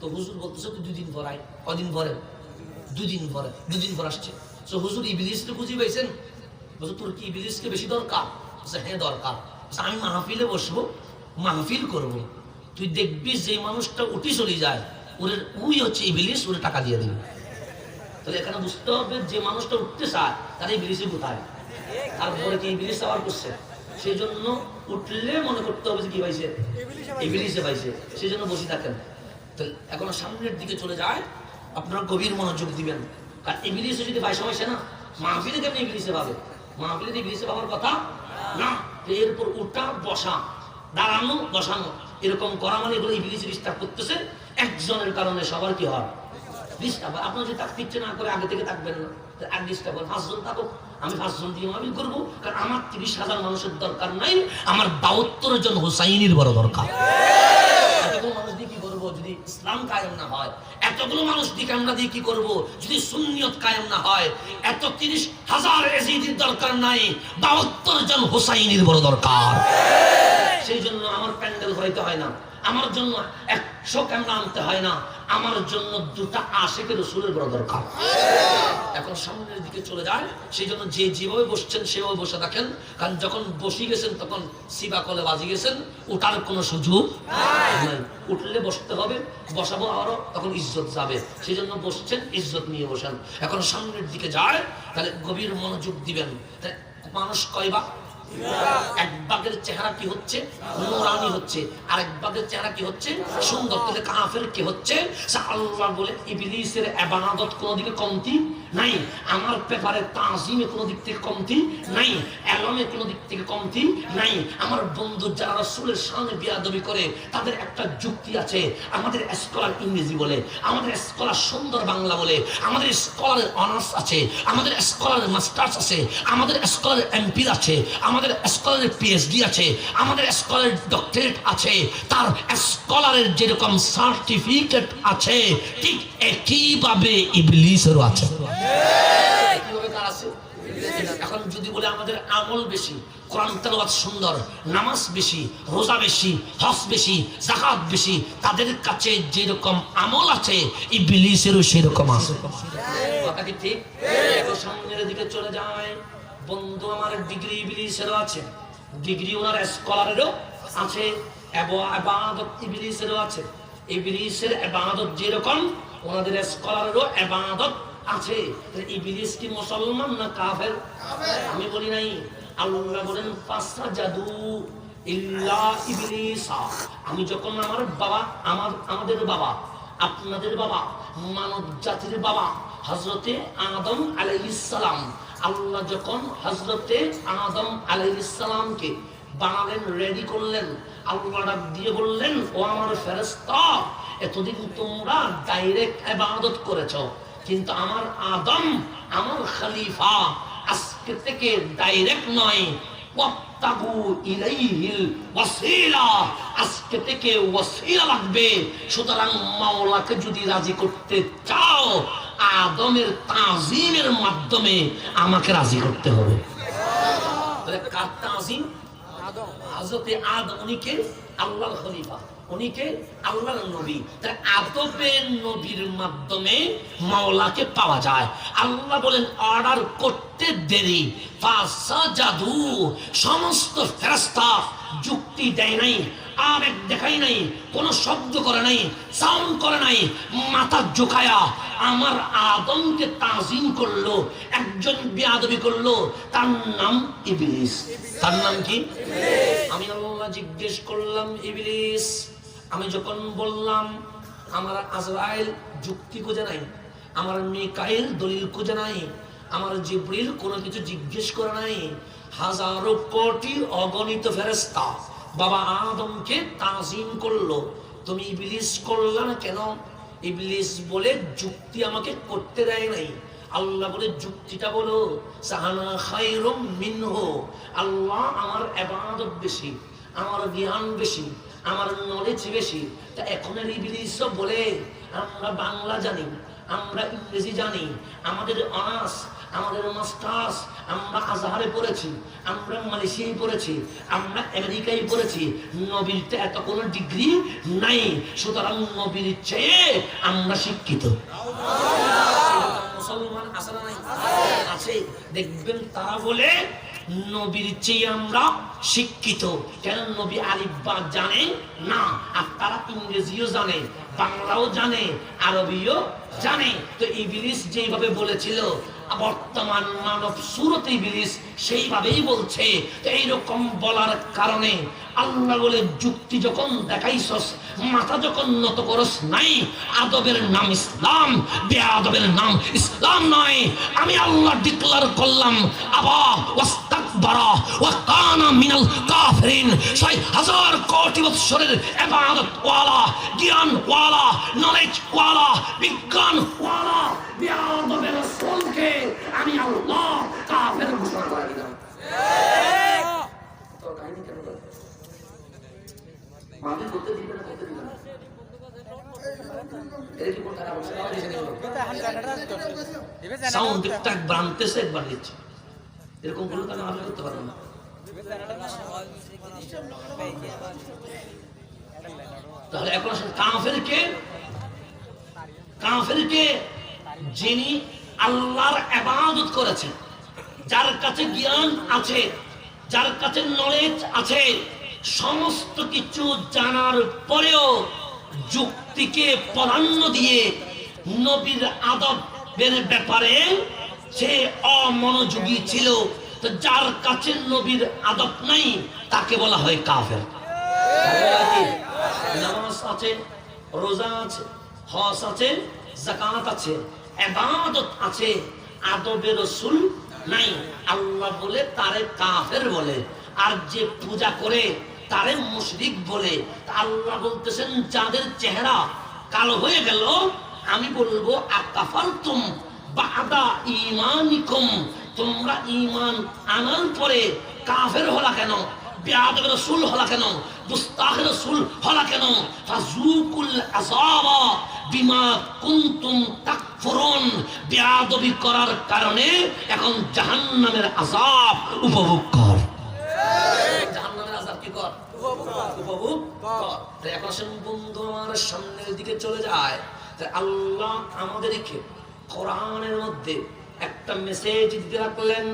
তো হুজুর বলতেছে তুই 2 দিন পর আয়। কদিন পরে? 2 দিন পরে। 2 দিন পর আসছে। তো হুজুর ইবলিসকে খুঁজে পাইছেন? বলছে তোর কি ইবলিসকে বেশি দরকার? হ্যাঁ দরকার। আমি মাহফিলে বসবো, মাহফিল করব, তুই দেখবি যে মানুষটা উঠি চলে যায় ওরে ওই হচ্ছে ইবলিস, ওরে টাকা দিয়ে দিবি। তাহলে এখানে বুঝতে হবে যে মানুষটা উঠতে চায় তার ইবলিসে কোথায়, তারপরে কি ইবলিস আবার করছে। সেই জন্য উঠলে মনে করতে হবে যে কি পাইছে, ইবলিসে পাইছে, সেই জন্য বসে থাকেন। তো এখন সামনের দিকে চলে যায়, আপনারা গভীর মনোযোগ দিবেন। কারণ ইবলিসে যদি ভাই সমস্যা না, মাহফিলে কেমন ইবলিসে পাবে? মাহফিলে ইবলিসে পাওয়ার কথা না। এরপর উঠা বসা, দাঁড়ানো বসানো এরকম করা মানে এগুলো ইবলিসে ডিস্টার্ব করতেছে। একজনের কারণে সবার কি হয় ডিস্টার্ব। আপনার যদি তাকতে ইচ্ছে না করে আগে থেকে থাকবেন না, আগে ডিস্টার্ব করেন। 5 জন থাকুক, আমি 5 জন দিয়ে মাহফিল করবো। কারণ আমার 30,000 মানুষের দরকার নাই, আমার 72 জন হুসাইনির বড় দরকার। এতগুলো মানুষ দিয়ে কি করবো যদি ইসলাম কায়েম না হয়? এতগুলো মানুষ দিয়ে আমরা দিয়ে কি করবো যদি সুন্নিয়ত কায়েম না হয়? এত 30,000 এজিদির দরকার নাই, 72 জন হুসাইনির বড় দরকার। সেই জন্য আমার প্যান্ডেল হইতে হয় না, আমার জন্য 100 ক্যামেরা আনতে হয় না, আমার জন্য 2টা আশিকের রাসূলের বড় দরকার। এখন সামনের দিকে চলে যায়। সেই জন্য যে যেভাবে বসছেন সেভাবে বসে থাকেন। কারণ যখন বসে গেছেন তখন সিবা কলে বাজি গেছেন, ওঠার কোনো সুযোগ নাই। উঠলে বসতে হবে, বসাবো আরো, তখন ইজ্জত যাবে। সেই জন্য বসছেন, ইজ্জত নিয়ে বসেন। এখন সামনের দিকে যায়, তাহলে গভীর মনোযোগ দিবেন। মানুষ কয়বা? এক বাগের চেহারা কি হচ্ছে? নূরানি হচ্ছে। আর এক বাগের চেহারা কি হচ্ছে? সুন্দর। তাহলে কাফের কি হচ্ছে? আল্লাহ বলে ইবলিসের ইবাদত কোন দিকে কমতি নাই, আমার পেপারে তাজিমে কোন দিক থেকে কমতি নাই, এলমে কোন দিক থেকে কমতি নাই। আমার বন্ধু যারা রাসূলের শানে বিয়াদবি করে তাদের একটা যুক্তি আছে। আমাদের স্কলার ইংরেজি বলে, আমাদের স্কলার সুন্দর বাংলা বলে, আমাদের স্কলারের অনার্স আছে, আমাদের স্কলারের মাস্টার্স আছে, আমাদের স্কলারের এমপি আছে, আমাদের স্কলারের পিএইচডি আছে, আমাদের স্কলারের ডক্টরেট আছে। তার স্কলারের যেরকম সার্টিফিকেট আছে ঠিক একইভাবে ইবলিসেরও আছে। এখন যদি বলে আমাদের আমল বেশি, কোরআন তেলাওয়াত সুন্দর, নামাজ বেশি, রোজা বেশি, হজ বেশি, যাকাত বেশি, তাদের কাছে যেরকম আমল আছে ইবলিসেরও সেরকম আছে। কথা কি ঠিক? সামনের দিকে চলে যায়। বন্ধু আমার ডিগ্রি ইবলিসেরও আছে, ডিগ্রি ওনার স্কলারেরও আছে, ইবাদত ইবলিসেরও আছে। ইবলিসের ইবাদত যেরকম ওনাদের স্কলারেরও ইবাদত আছে। ইবলিস কি মুসলমান না কাফের? আমি বলি নাই, আল্লাহ বলেন ফাসাজাদু ইল্লা ইবলিসা। আমি যখন আমার বাবা, আমাদের বাবা, আপনাদের বাবা, মানব জাতির বাবা হযরতে আদম আলাইহিস সালাম, আল্লাহ যখন হযরতে আদম আলাইহিস সালামকে বানালেন, রেডি করলেন, আল্লাহ ডাক দিয়ে বললেন ও আমার ফেরেশতা, এতদিন তোমরা ডাইরেক্ট ইবাদত করেছো, কিন্তু আমার আদম, আমার খলিফা, আজকে থেকে ডাইরেক্ট নয়, ওয়াবতাগু ইলাইহিল ওয়াসিলা, আজকে থেকে ওয়াসিলা লাগবে। সুতরাং মাওলাকে যদি রাজি করতে চাও আদমের তাজিমের মাধ্যমে আমাকে রাজি করতে হবে। তাহলে কার তাজিম? আদম। হযরতে আদম উনিকে আল্লাহর খলিফা, উনিকে আল্লাহর নবী। তাই আদমের নবীর মাধ্যমে মাওলাকে পাওয়া যায়। আল্লাহ বলেন অর্ডার করতে দেরি, ফাসাজাদু, সমস্ত ফেরেশতা যুক্তি দেয় নাই, আবেগ দেখাই নাই, কোন শব্দ করে নাই, সাউন্ড করে নাই, মাথা ঝুঁকায়া আমার আদমকে তাজিম করলো। একজন বেয়াদবি করলো, তার নাম ইবলিস। তার নাম কি? আমি আল্লাহ জিজ্ঞেস করলাম ইবলিস, আমি যখন বললাম আমার আজরাইল যুক্তি খুঁজে নাই, আমার মিকাইল দলিল খুঁজে নাই, আমার জিবরিল কোনো কিছু জিজ্ঞেস করে নাই, হাজারো কোটি অগণিত ফেরেশতা বাবা আদমকে তাজিম করলো, তুমি ইবলিস করলা না কেন? ইবলিস বলে যুক্তি আমাকে করতে দেয় নাই। আল্লাহ বলে যুক্তিটা বলো, সাহানা খায়রুম মিনহু, আল্লাহ আমার ইবাদত বেশি, আমার জ্ঞান বেশি, আমার নলেজ বেশি। তা এখন ইবলিস বলে আমরা বাংলা জানি, আমরা ইংরেজি জানি, আমাদের অনার্স, আমাদের মাস্টার্স, আমরা আজহারে পড়েছি, আমরা মালয়েশিয়ায় পড়েছি, আমরা আমেরিকায় পড়েছি, নবীরটা এত কোনো ডিগ্রি নাই, সুতরাং নবীর চেয়ে আমরা শিক্ষিত। মুসলমান আছে না নাই? আছে। দেখবেন তারা বলে নবীর চেয়ে আমরা শিক্ষিত। কেন? নবী আলিফ বা জানে না, আর তারা ইংরেজিও জানে, বাংলাও জানে, আরবিও জানে। তো ইবলিস যেভাবে বলেছিল, বর্তমান মানব সুরত ইবলিস সেইভাবেই বলছে। তো এইরকম বলার কারণে আল্লাহ বলে যুক্তি যখন দেখাইছস, মাথা যখন নত করস নাই, আদবের নাম ইসলাম, বেআদবের নাম ইসলাম নয়। আমি আল্লাহ ডিক্লার করলাম, আবা ওয়াস্তাকবারা ওয়া কানা মিনাল কাফিরিন। ৬০০০ কোটি বৎসরের ইবাদত ওয়ালা, জ্ঞান ওয়ালা, নলেজ ওয়ালা, বিজ্ঞান ওয়ালা বেআদবের রাসূলকে আমি আল্লাহ কাফের ঘোষণা করে দিলাম। তো কাহিনী কেন বলে? মাফি করতে দিবে না, করতে দিবে না। এর কি কোন টাকা বলছে? সাউন্ড একটা বানতেছে, একবার দিচ্ছে, এরকম করলে তাহলে মাফি করতে পারবে না। তাহলে এখন আসলে কাফেরকে যিনি আল্লাহর ইবাদত করেছেন, যার কাছে জ্ঞান আছে, যার কাছে নলেজ আছে, সমস্ত কিছু জানার পরেও যুক্তিকে প্রাধান্য দিয়ে নবীর আদবের ব্যাপারে সে অমনোযোগী ছিল। তো যার কাছে নবীর আদব নাই তাকে বলা হয় কাফের। নামাজ আছে, রোজা আছে, হজ আছে, যাকাত আছে, ইবাদত আছে, আদবের রাসূল নাই, আল্লাহ বলে তারে কাফের বলে। আর যে পূজা করে তারে মুশরিক বলে। আল্লাহ বলতেছেন, যাদের চেহারা কালো হয়ে গেল, আমি বলবো আকাফারতুম বাদা ঈমানিকুম, তোমরা ঈমান আনার পরে কাফের হলা কেন, বেয়াদব রাসূল হলা কেন, দুস্তাখ রাসূল হলা কেন? ফাযুকুল আযাবা বিমা কুনতুম তাকফুরুন, বেয়াদবি করার কারণে এখন জাহান্নামের আযাব উপভোগ কর। জাহান্নামের আযাব কি কর? উপভোগ কর। তাই এখন বন্ধু আমার সামনের দিকে চলে যায়। তাই আল্লাহ আমাদেরকে কোরআনের মধ্যে একটা মেসেজ দিতে রাখলেন,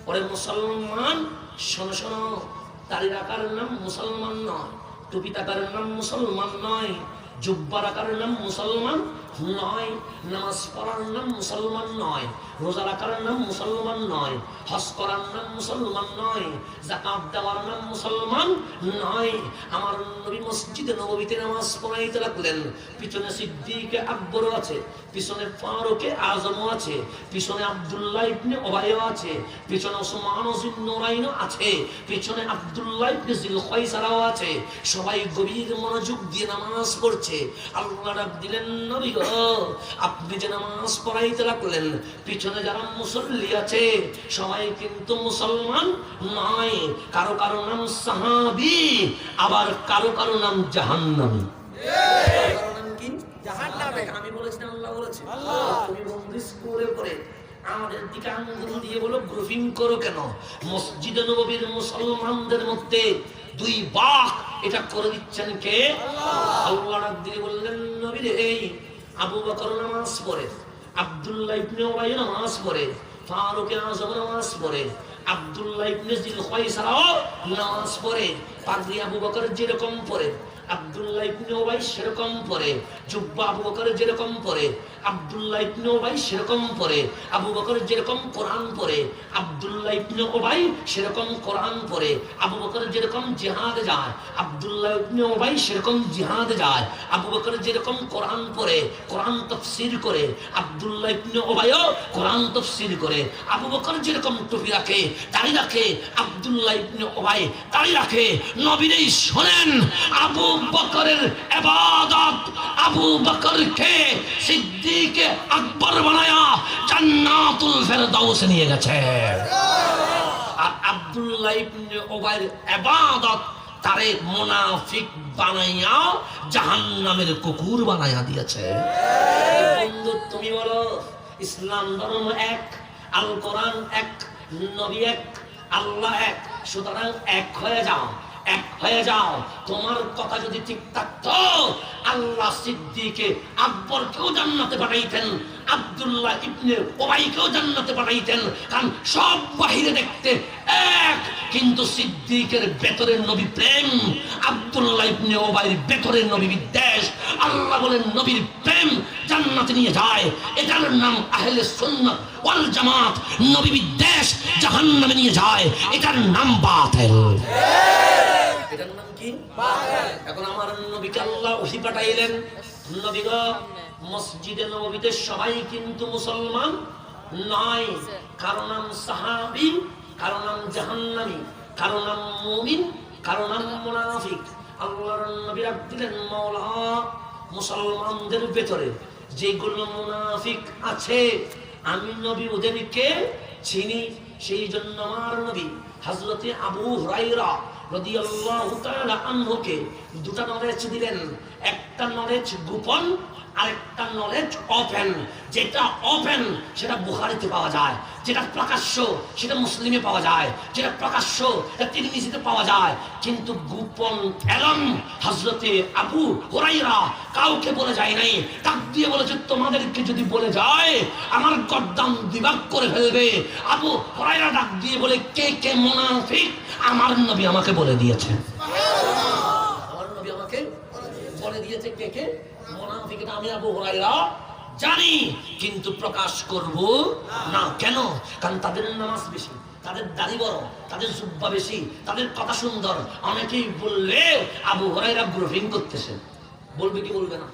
ওরে মুসলমান শোনো শোনো, দাড়ি রাখার নাম মুসলমান নয়, টুপি থাকার নাম মুসলমান নয়, জুব্বা রাখার নাম মুসলমান নয়, নামাজ পড়ার নাম মুসলমান নয়, রোজা রাখার নাম মুসলমান নয়, হজ করার নাম মুসলমান নয়, যাকাত দেওয়ার নাম মুসলমান নয়। আমার নবী মসজিদে নববীতে নামাজ পড়াইতে লাগলেন, পিছনে সিদ্দিক আকবর আছে, পিছনে ফারুক আজম আছে, পিছনে আব্দুল্লাহ ইবনে উবাই আছে, পিছনে ওসমান জিন নুরাইন আছে, পিছনে আব্দুল্লাহ ইবনে জিল খায়সারাও আছে। সবাই গভীর মনোযোগ দিয়ে নামাজ পড়ছে। আল্লাহ ডাক দিলেন, নবী গো, আপনি যে নামাজ পড়াইতে লাগলেন, পিছনে যারা মুসল্লি আছে সবাই কিন্তু মুসলমান নয়। কারো কারো নাম সাহাবী, আবার কারো কারো নাম জাহান্নামী। কারো নাম কি? জাহান্নামী। আমি বলেছি না আল্লাহ বলেছে? তুমি বন্দিশ করে পড়ে আমাদের দিকে আঙ্গুল দিয়ে বলো গ্রুপিং করো কেন? মসজিদে নববীর মুসলমানদের মধ্যে দুই ভাগ এটা করে দিচ্ছেন কে? আল্লাহ ডাক দিয়ে বললেন, নবী রে, এই আবু বকর নামাজ পড়ে, আব্দুল্লাহ ইবনে উবাই নামাজ পড়ে, ফারুক আজম নামাজ পড়ে, আব্দুল্লাহ ইবনে জিল খায়সারাও নামাজ পড়ে। পাদ্রী আবু বকর যেরকম পড়ে, আব্দুল্লাহ ইবনে উবাই সেরকম পড়ে, জুব্বা আবু বকর যেরকম পড়ে, আব্দুল্লাহ ইবনে উবাই সেরকম পড়ে, আবু বকর যেরকম কোরআন পড়ে, আব্দুল্লাহ ইবনে উবাই সেরকম কোরআন পড়ে, আবু বকর যেরকম জিহাদে যায়, আব্দুল্লাহ ইবনে উবাই সেরকম জিহাদে যায়, আবু বকর যেরকম কোরআন পড়ে, কোরআন তাফসীর করে, আব্দুল্লাহ ইবনে উবাইও কোরআন তাফসীর করে। আবু বকর যেরকম টুপি রাখে, দাড়ি রাখে, আব্দুল্লাহ ইবনে উবাই দাড়ি রাখে। নবীরে শোনেন, আবু বকরের ইবাদত আবু বকরকে সিদ্দিক আকবর বানায়া জান্নাতুল ফেরদাউসে নিয়ে গেছে। আর আব্দুল্লাহ ইবনে উবাইর ইবাদত তারে মুনাফিক বানাইয়া জাহান্নামের কুকুর বানাইয়া দিয়েছে। বন্ধু তুমি বলো ইসলাম ধর্ম এক, আল কোরআন এক, নবী এক, আল্লাহ এক, সুতরাং এক হয়ে যাও, এক হয়ে যাও। তোমার কথা যদি ঠিক থাকতো আল্লাহ সিদ্দিকে আকবরকেও জান্নাতে পাঠাইতেন, আব্দুল্লাহ ইবনে উবাইকেও জান্নাতে পাঠাইতেন, কারণ সব বাহিরে দেখতে এক, কিন্তু সিদ্দিকের ভেতরের নবী প্রেম, আব্দুল্লাহ ইবনে উবাইর ভেতরের নবী বিদ্বেষ। আল্লাহ বলেন নবীর প্রেম জান্নাতে নিয়ে যায়, এটার নাম আহলে সুন্নাত ওয়াল জামাত। নবী বিদ্বেষ জাহান্নামে নিয়ে যায়, এটার নাম বাতিল। এটার নাম কি? বাতিল। এখন আমার নবীকে আল্লাহ ওহী পাঠাইলেন, নবী গো মসজিদে নববীতে সবাই কিন্তু মুসলমান নয়, কারো নাম সাহাবী, কারো নাম জাহান্নামী, কারো নাম মুমিন, কারো নাম মুনাফিক। আল্লাহর নবী ডাক দিলেন মাওলা মুসলমানদের ভেতরে যেগুলো মুনাফিক আছে আমি নবী ওদেরকে চিনি। সেই জন্য আমার নবী হযরতে আবু হুরায়রা রাদিয়াল্লাহু তাআলা আনহুকে দুটো নলেজ দিলেন, একটা নলেজ গোপন, আরেকটা নলেজ ওপেন। যেটা ওপেন সেটা বুখারীতে পাওয়া যায়, যেটা প্রকাশ্য সেটা মুসলিমে পাওয়া যায়, যেটা প্রকাশ্য সেটা তিরমিজিতে পাওয়া যায়, কিন্তু গোপন এলম হযরতে আবু হুরায়রা কাউকে বলে যায় নাই। ডাক দিয়ে বলেছে তোমাদেরকে যদি বলে যায় আমার গর্দান দুভাগ করে ফেলবে। আবু হুরায়রা ডাক দিয়ে বলে কে কে মুনাফিক? আমার নবী আমাকে বলে দিয়েছে, আমার নবী আমাকে বলে দিয়েছে কে কে মুনাফিক। আমি আবু হুরায়রা জানি, কিন্তু প্রকাশ করব না। কেন? কারণ তাদের নামাজ বেশি, তাদের দাড়ি বড়, তাদের জুব্বা বেশি, তাদের কথা সুন্দর। অনেকেই বললে আবু হুরায়রা গ্রুপিং করতেছে, বলবে কি বলবে না?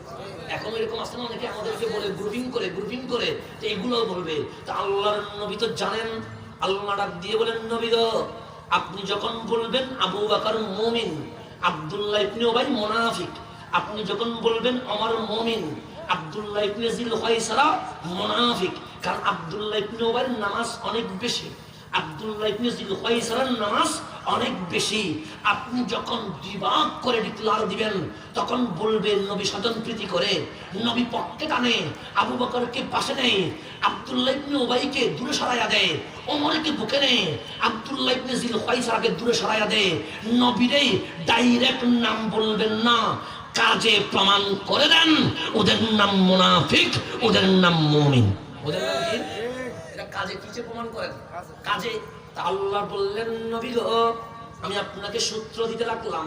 এখন এরকম আছে না, অনেকে আমাদেরকে বলে গ্রুপিং করে, গ্রুপিং করে, তো এগুলোও বলবে। তো আল্লাহর নবী তো জানেন, আল্লাহ ডাক দিয়ে বলেন নবী গো আপনি যখন বলবেন আবু বকর মুমিন, আব্দুল্লাহ ইবনে উবাই মুনাফিক, আপনি যখন বলবেন ওমর মুমিন, আব্দুল্লাহ ইবনে জিল খায়সারা মুনাফিক, কারণ আব্দুল্লাহ ইবনে উবাইর নামাজ অনেক বেশি, আব্দুল্লাহ ইবনে জিল খায়সারার নামাজ অনেক বেশি। আপনি যখন বিভাগ করে ডিক্লার দিবেন তখন বলবেন নবী স্বজন প্রীতি করে, নবী পক্ষে টানে, আবু বকরকে পাশে নেয়, আব্দুল্লাহ ইবনে উবাইকে দূরে সরাইয়া দেয়, ওমরকে বুকে নেয়, আব্দুল্লাহ ইবনে জিল খায়সারাকে দূরে সরাইয়া দেয়। নবীরই ডাইরেক্ট নাম বলবেন না, কাজে প্রমাণ করে দেন ওদের নাম মুনাফিক, ওদের নাম মুমিন। ওদের নাম কি? এটা কাজে কিসে প্রমাণ করেন? কাজে। আল্লাহ বললেন নবী গো আমি আপনাকে সূত্র দিতে লাগলাম,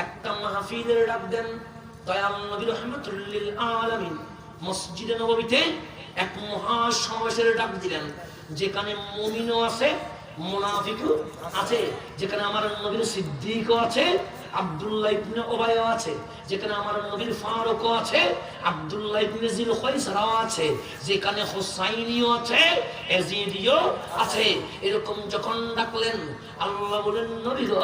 একটা মাহফিলের ডাক দেন। দয়াল নবী রাহমাতুল লিল আলামিন মসজিদে নববীতে এক মহা সমাবেশের ডাক দিলেন, যেখানে মুমিনও আছে মুনাফিকও আছে, যেখানে আমার নবীর সিদ্দিকও আছে, আব্দুল্লাহ ইবনে উবাইও আছে, যেখানে আমার নবীর ফারুকও আছে, আব্দুল্লাহ ইবনে জিল খায়সারাও আছে, যেখানে হুসাইনিও আছে, ইয়াজিদিও আছে। এরকম যখন ডাকলেন আল্লাহ বলেন নবী গো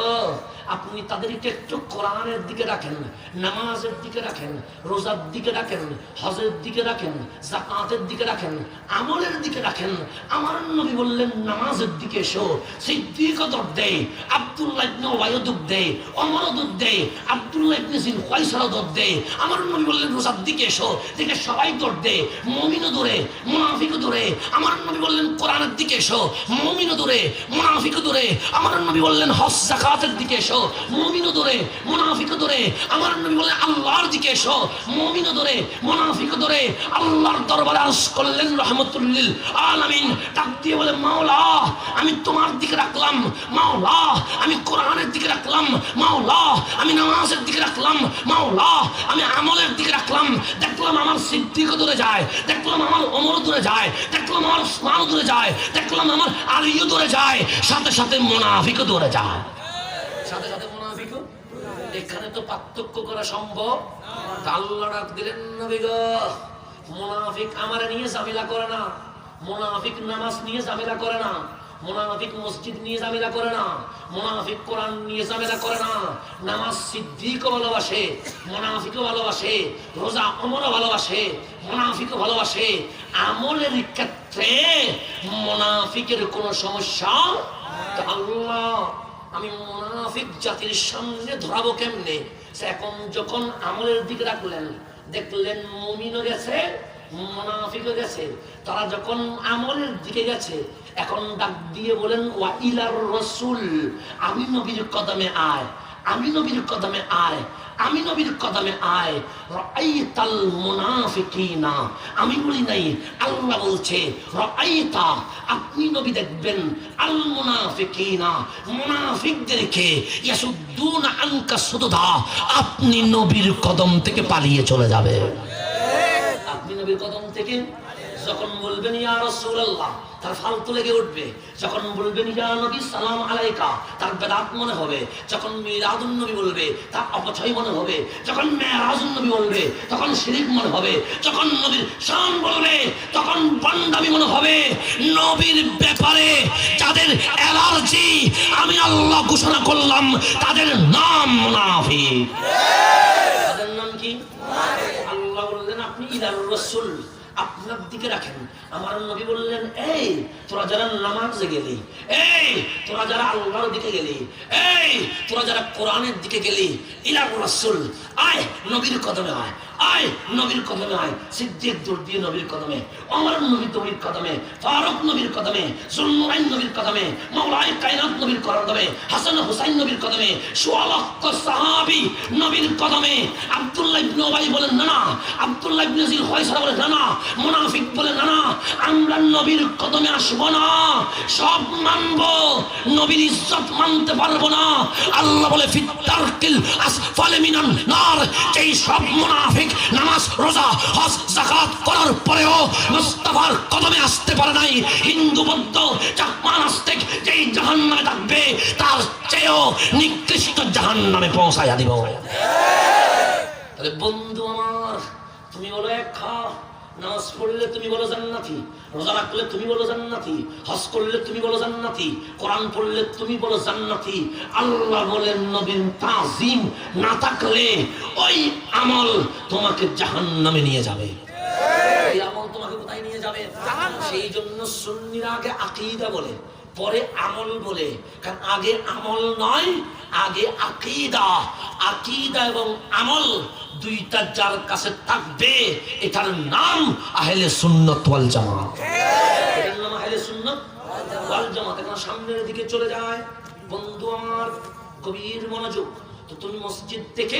আপনি তাদেরকে একটু কোরআনের দিকে রাখেন, নামাজের দিকে রাখেন, রোজার দিকে রাখেন, হজের দিকে রাখেন, যাকাতের দিকে রাখেন, আমলের দিকে রাখেন। আমার নবী বললেন নামাজের দিকে এসো, সিদ্দিকও দৌড় দেয়, আব্দুল্লাহ ইবনে উবাইও দৌড় দেয়, ওমরও দৌড় দেয়, আব্দুল্লাহ ইবনে জিল খায়সারাও দৌড় দেয়। আমার নবী বললেন রোজার দিকে এসো, দেখে সবাই দৌড় দেয়, মুমিনও দৌড়ে, মুনাফিকও দৌড়ে। আমার নবী বললেন কোরআনের দিকে এসো, মুমিনও দৌড়ে, মুনাফিকও দৌড়ে। আমার নবী বললেন হজ যাকাতের দিকে এসো, মুমিনও দৌড়ে, মুনাফিকও দৌড়ে। আমার নবী বললেন আল্লাহর দিকে এসো, মুমিনও দৌড়ে, মুনাফিকও দৌড়ে। আল্লাহর দরবারে আরজ করলেন রাহমাতুল লিল আলামিন, ডাক দিয়ে বলে মাওলা আমি তোমার দিকে রাখলাম, মাওলা আমি কোরআনের দিকে রাখলাম, মাওলা আমি নামাজের দিকে রাখলাম, মাওলা আমি আমলের দিকে রাখলাম। দেখলাম আমার সিদ্দিকও দূরে যায়, দেখলাম আমার ওমরও দূরে যায়, দেখলাম আমার উসমানও দূরে যায়, দেখলাম আমার আলীও দূরে যায়, সাথে সাথে মুনাফিকও দূরে যায়, সাথে সাথে মুনাফিকও। এখানে তো পার্থক্য করা সম্ভব। আল্লাহ ডাক দিলেন নবী গো মুনাফিক আমারে নিয়ে ঝামেলা করে না, মুনাফিক নামাজ নিয়ে ঝামেলা করে না, মুনাফিক মসজিদ নিয়ে ঝামেলা করে না, মুনাফিক কোরআন নিয়ে ঝামেলা করে না। নামাজ সিদ্দিকও ভালোবাসে, মুনাফিকও ভালোবাসে, রোজা ওমরও ভালোবাসে, মুনাফিকও ভালোবাসে। আমলের ক্ষেত্রে মুনাফিকের কোনো সমস্যা আল্লাহ আমি মুনাফিক জাতির সামনে ধরাবো কেমনে? এখন যখন আমলের দিকে রাখলেন, দেখলেন মুমিনও গেছে মুনাফিকও গেছে, তারা যখন আমলের দিকে গেছে, এখন ডাক দিয়ে বলেন ওয়া ইলার রাসূল, আমি নবীর কদমে আয়, আমি নবীর কদমে আয়, আমি নবীর কদমে আয়। রাআইতাল মুনাফিকিনা, আমি বলি নাই, আল্লাহ বলছে রাআইতা, আপনি নবী দেখবেন আল মুনাফিকিনা, মুনাফিকদেরকে ইয়াসুদ্দুনা আনকা সুদুদা, আপনি নবীর কদম থেকে পালিয়ে চলে যাবে। আপনি নবীর কদম থেকে যখন বলবেন ইয়া রাসূলুল্লাহ, তার ফালতু লেগে উঠবে। যখন বলবেন ইয়া নবী সালাম আলাইকা, তার বেদাত মনে হবে। যখন মিলাদুন নবী বলবে, তার অপচয় মনে হবে। যখন মেরাজুন নবী বলবে, তখন শিরক মনে হবে। যখন নবীর শান বলবে, তখন বান্দামি মনে হবে। নবীর ব্যাপারে যাদের অ্যালার্জি, আমি আল্লাহ ঘোষণা করলাম তাদের নাম মুনাফিক। তাদের নাম কি? আল্লাহ বললেন আপনি ইলার রাসূল, আপনার দিকে রাখেন। আমার নবী বললেন এই তোরা যারা নামাজে গেলি, এই তোরা যারা আল্লাহর দিকে গেলি, এই তোরা যারা কোরআনের দিকে গেলি, ইলার রাসূল আয়, নবীর কদমে আয়, আয় নবীর কদমে আয়। সিদ্দিক দৌড় দিয়ে নবীর কদমে, ওমর নবীর কদমে, ফারুক নবীর কদমে, যুলনুরাইন নবীর কদমে, মাওলাই কায়নাত নবীর কদমে, হাসান হুসাইন নবীর কদমে, সোয়া লক্ষ সাহাবী নবীর কদমে। আব্দুল্লাহ ইবনে উবাই বলেন না না, আব্দুল্লাহ ইবনে জিল হুয়াইসা বলেন না না, মুনাফিক বলে না না, আমরা নবীর কদমে আসবো না, সব মানবো, নবীর ইজ্জত মানতে পারবো না। আল্লাহ বলে ফিত্তারকিল আসফালে মিনান নার, যেই সব মুনাফিক নামাজ রোজা হজ যাকাত করার পরেও মুস্তাফার কদমে আসতে পারে নাই, হিন্দু বৌদ্ধ চাকমা নাস্তিক যেই জাহান্নামে থাকবে, তার চেয়েও নিকৃষ্ট জাহান্নামে পৌঁছাইয়া দিব। তাহলে বন্ধু আমার, তুমি বলো এক খা, নামাজ পড়লে তুমি বলো জান্নাতি, রোজা রাখলে তুমি বলো জান্নাতি, হজ করলে তুমি বলো জান্নাতি, কোরআন পড়লে তুমি বলো জান্নাতি। আল্লাহ বলেন নবীর তাজিম না থাকলে ওই আমল তোমাকে জাহান্নামে নিয়ে যাবে। এই আমল তোমাকে কোথায় নিয়ে যাবে? সেই জন্য সুন্নিরা আগে আকীদা বলে, পরে আমল বলে। কারণ আগে আমল নয়, আগে আকীদা। আকীদা এবং আমল দুইটা যার কাছে থাকবে, এটার নাম আহলে সুন্নাত ওয়াল জামাত। এটার নাম আহলে সুন্নাত ওয়াল জামাত। এখন সামনের দিকে চলে যায় বন্ধু আমার, গভীর মনোযোগ। তো তুমি মসজিদ থেকে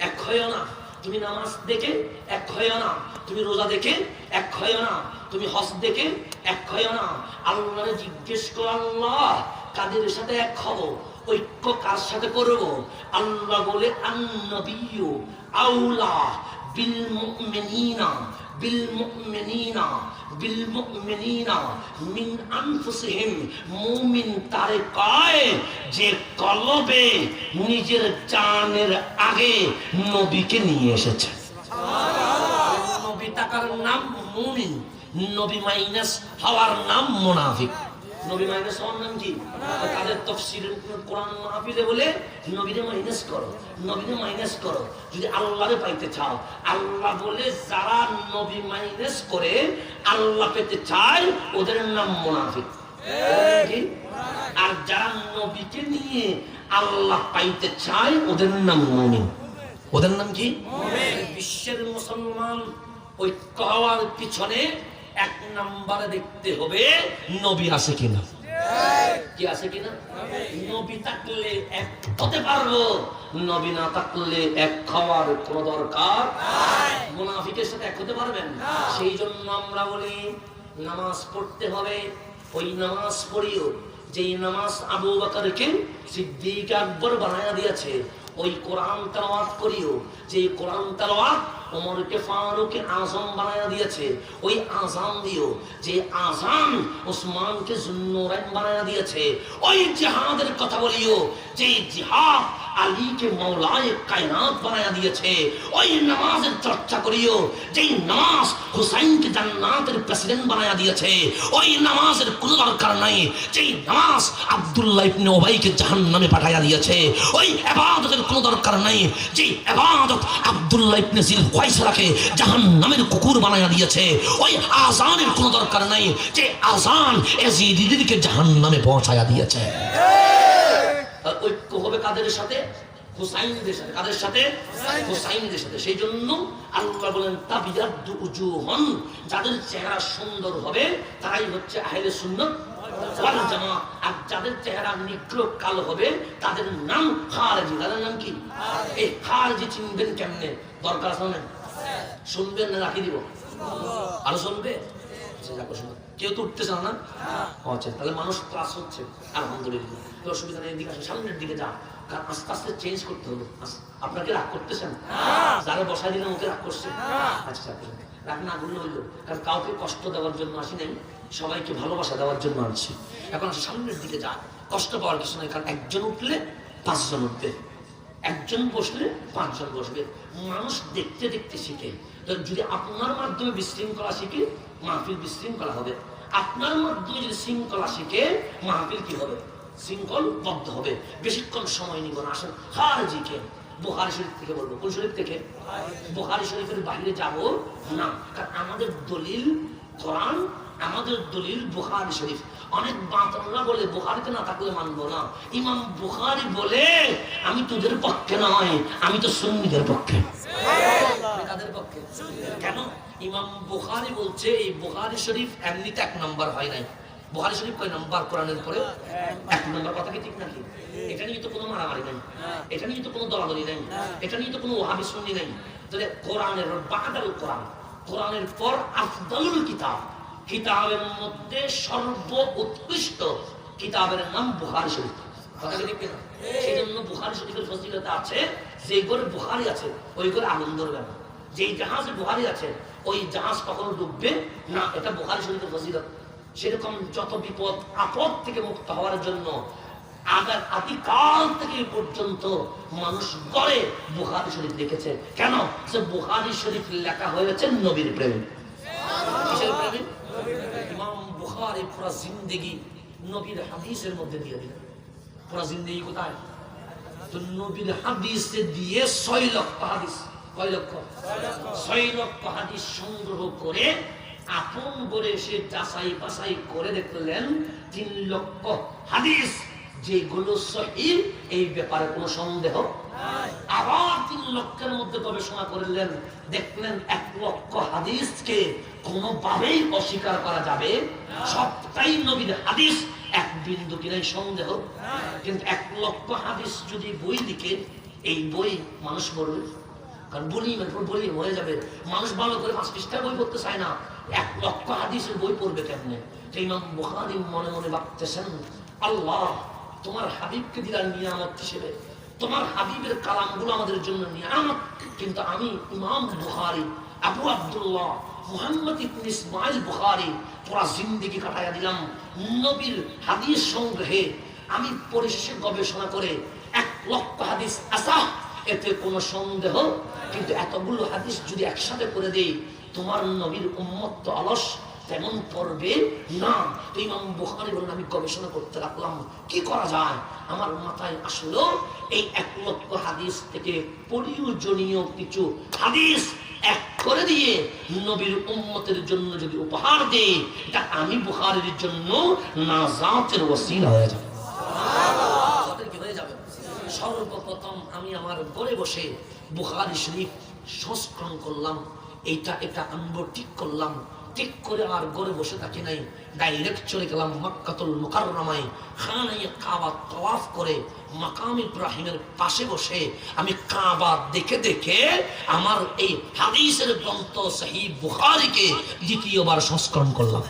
এক হয়ো না, তুমি নামাজ দেখে এক হয়ো না, তুমি রোজা দেখে এক হয়ো না, তুমি হজ দেখে এক হয়ো না। আল্লাহরে জিজ্ঞেস করো, আল্লাহ কাদের সাথে এক হব, ঐক্য কার সাথে করব? আল্লাহ বলে আন-নবিয়্যু আউলা বিল মুমিনিনা বিল মুমিনিনা বিল মুমিনিনা মিন আনফুসিহিম। মুমিন তারে কয় যে কলবে নিজের জানের আগে নবীকে নিয়ে এসেছে। নবী তাকার নাম মুমিন, নবী মাইনাস হওয়ার নাম মুনাফিক। নবী মাইনাস হওয়ার নাম কি? তাদের তাফসীরের কোরআন মাহফিলে বলে নবীরে মাইনাস করো, নবীরে মাইনাস করো যদি আল্লাহরে পাইতে চাও। আল্লাহ বলে যারা নবী মাইনাস করে আল্লাহ পেতে চায় ওদের নাম মুনাফিক। আর যারা নবীকে নিয়ে আল্লাহ পাইতে চায় ওদের নাম মুমিন। ওদের নাম কি? বিশ্বের মুসলমান ঐক্য হওয়ার পিছনে এক নম্বরে দেখতে হবে নবী আছে কিনা। কি আছে কিনা? নবী থাকলে এক হতে পারবো, নবী না থাকলে এক হওয়ার কোনো দরকার নাই। মুনাফিকের সাথে এক হতে পারবেন? সেই জন্য আমরা বলি নামাজ পড়তে হবে। ওই নামাজ পড়িও যেই নামাজ আবু বকরকে সিদ্দিক আকবর বানায়া দিয়েছে। ওই কোরআন তেলাওয়াত করিও যে কোরআন তেলাওয়াত ওমরকে ফারুকে আজম বানায়া দিয়েছে। ওই আজান দিও যে আজান ওসমানকে যুন্নুরাইন বানায়া দিয়েছে। ওই জিহাদের কথা বলিও যে জিহাদ আলীকে মাওলায়ে কায়নাত বানায়া দিয়েছে। ওই নামাজের চর্চা করিও যেই নামাজ হুসাইনকে জান্নাতের প্রেসিডেন্ট বানায়া দিয়েছে। ওই নামাজের কোনো দরকার নাই যেই নামাজ আব্দুল্লাহ ইবনে উবাইকে জাহান্নামে পাঠায়া দিয়েছে। ওই ইবাদতের কোনো দরকার নাই যেই ইবাদত আব্দুল্লাহ ইবনে জিল খুয়াইসারাকে জাহান্নামের কুকুর বানায়া দিয়েছে। ওই আযানের কোনো দরকার নাই যে আযান ইয়াজিদকে জাহান্নামে পৌঁছায়া দিয়েছে। ঐক্য হবে কাদের সাথে? হুসাইনদের সাথে। কাদের সাথে? হুসাইনদের সাথে। সেই জন্য আল্লাহ বলেন তাবিয়াদ্দু উজুহুন, যাদের চেহারা সুন্দর হবে তারাই হচ্ছে আহলে সুন্নাত ওয়াল জামাত। আর যাদের চেহারা নিগ্র কালো হবে তাদের নাম খারেজি। তাদের নাম কি? এই খারেজি চিনবেন কেমনে? দরকার আছে না? শুনবেন না রাখি দিব? আরো শুনবে? কেউ তো উঠতে চাও না? আচ্ছা, তাহলে মানুষ ক্লাস হচ্ছে আলহামদুলিল্লাহ, তো অসুবিধা নেই। এদিকে আসেন, সামনের দিকে যান, কারণ আস্তে আস্তে চেঞ্জ করতে হবে। আপনাকে রাগ করতেছেন? যারা বসাই দিলেন ওকে রাগ করছে? আচ্ছা, রাগ না করলে হইলো, কারণ কাউকে কষ্ট দেওয়ার জন্য আসি নাই, সবাইকে ভালোবাসা দেওয়ার জন্য আসছি। এখন আসে সামনের দিকে যান, কষ্ট পাওয়ার কিছু নাই, কারণ একজন উঠলে 5 জন উঠবে, একজন বসলে 5 জন বসবে। মানুষ দেখতে দেখতে শিখে। যদি আপনার মাধ্যমে বিশৃঙ্খলা শিখে মাহফিল বিশৃঙ্খলা হবে, আপনার মাধ্যমে যদি শৃঙ্খলা শিখে মাহফিল কি হবে? শৃঙ্খলবদ্ধ হবে। বেশিক্ষণ সময় নিব না, আসেন খারজিকে বুখারী শরীফ থেকে বলবো। কোন শরীফ থেকে? বুখারী শরীফের বাইরে যাব না, কারণ আমাদের দলিল কোরআন, আমাদের দলিল বুখারী শরীফ। অনেক বাতনরা বলে বুখারীতে না থাকলে মানবো না। ইমাম বুখারী বলে আমি তোদের পক্ষে নয়, আমি তো সুন্নিদের পক্ষে। কাদের পক্ষে? কেন? ইমাম বুখারী বলছে এই বুখারী শরীফ এমনিতে 1 নম্বর হয় নাই। বুখারী শরীফ কয় নম্বর কোরআনের পরে? 1 নম্বর। কথা কি ঠিক নাকি? এটা নিয়ে তো কোনো মারামারি নাই, এটা নিয়ে তো কোনো দলাদলি নাই, এটা নিয়ে তো কোনো ওয়াহাবি সুন্নি নাই। তাহলে কোরআনের বাদাল কোরআন, কোরআনের পর আফদালুল কিতাব, কিতাবের মধ্যে সর্ব উৎকৃষ্ট কিতাবের নাম বুখারী শরীফ। কথা কি ঠিক না? সেই জন্য বুখারী শরীফের ফজিলত আছে, যে ঘরে বুখারী আছে ওই ঘরে আগুন ধরবে না। যেই জাহাজে বুখারী আছে ওই জাহাজ কখনো ডুববে না, এটা বুখারী শরীফের ফজিলত। সেরকম যত বিপদ আপদ থেকে মুক্ত হওয়ার জন্য আদিকাল থেকে পর্যন্ত মানুষ গড়ে বুখারী শরীফ লিখেছে। কেন? যে বুখারী শরীফ লেখা হয়েছে নবীর প্রেমে। কিসের প্রেমে? ইমাম বুখারী পুরা জিন্দেগি নবীর হাদিসের মধ্যে দিয়ে দিলেন। পুরা জিন্দেগি কোথায়? তো নবীর হাদিসে দিয়ে 6 লক্ষ হাদিস। কয় লক্ষ? 6 লক্ষ হাদিস সংগ্রহ করে আপন করে সে যাচাই বাছাই করে দেখলেন 3 লক্ষ হাদিস যেগুলো সহিহ, এই ব্যাপারে কোনো সন্দেহ নাই। আবার 3 লক্ষের মধ্যে গবেষণা করলেন, দেখলেন 1 লক্ষ হাদিসকে কোনোভাবেই অস্বীকার করা যাবে, সবটাই নবীর হাদিস, 1 বিন্দু কি নাই সন্দেহ। কিন্তু 1 লক্ষ হাদিস যদি বই লিখে, এই বই মানুষ পড়বে, কারণ বলি হয়ে যাবে। মানুষ ভালো করে 5 পৃষ্ঠার বই পড়তে চায় না, 1 লক্ষ হাদিসের বই পড়বে কেমনে? ইমাম বুখারী মনে মনে ভাবতেছেন, আল্লাহ তোমার হাবিবকে দিলাম নিয়ামত হিসেবে, তোমার হাবিবের কালামগুলো আমাদের জন্য নিয়ামত, কিন্তু আমি ইমাম বুখারী আবু আব্দুল্লাহ মুহাম্মদ ইবনে ইসমাইল বুখারী পুরা জিন্দেগি কাটাইয়া দিলাম নবীর হাদিস সংগ্রহে। আমি পরিশেষে গবেষণা করে 1 লক্ষ হাদিস আসা, এতে কোনো সন্দেহ। কিন্তু এতগুলো হাদিস যদি একসাথে করে দেই, তোমার নবীর উম্মত তো অলস তেমন পড়বে না। ইমাম বুখারী বলেন, আমি গবেষণা করতে লাগলাম কি করা যায়। আমার মাথায় আসলো এই 1 লক্ষ হাদিস থেকে প্রয়োজনীয় কিছু হাদিস এক করে দিয়ে নবীর উম্মতের জন্য যদি উপহার দেই, এটা আমি বুখারীর জন্য নাজাতের ওসিলা হয়ে যাবে। কি হয়ে যাবে? সর্বপ্রথম আমি আমার ঘরে বসে বুখারী শরীফ সংস্করণ করলাম, এটা আনবো, ঠিক করলাম। ঠিক করে আর ঘরে বসে থাকি নাই, ডাইরেক্ট চলে গেলাম মক্কাতুল মুকাররমায়, খানায়ে কাবা তাওয়াফ করে মাকাম ইব্রাহিমের পাশে বসে আমি কাবা দেখে দেখে আমার এই হাদিসের গ্রন্থ সহিহ বুখারীকে দ্বিতীয়বার সংস্করণ করলাম।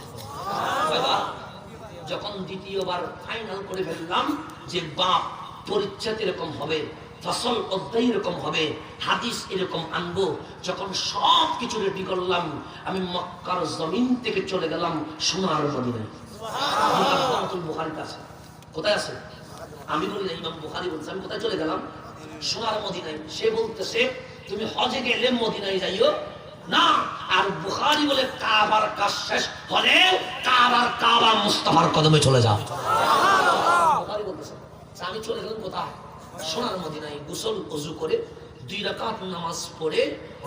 যখন দ্বিতীয়বার ফাইনাল করে ফেললাম যে বাপ পরিচ্ছেদ এরকম হবে, ফসল অধ্যায় এরকম হবে, হাদিস এরকম আনবো, যখন সব কিছু রেডি করলাম, আমি মক্কার জমিন থেকে চলে গেলাম সোনার মদিনায়। বুখারীতে আছে। কোথায় আছে? আমি বলি না, ইমাম বুখারী বলছে। আমি কোথায় চলে গেলাম? সোনার মদিনায়। সে বলতেছে তুমি হজে গেলে মদিনায় যাইও না। আর বুখারী বলে কাবার কাজ শেষ হলে কাবা মুস্তাফার কদমে চলে যাও। বুখারী বলতেছে আমি চলে গেলাম কোথায়? সোনার মদিনায়। গোসল ওযু করে 2 রাকাত নামাজ পড়ে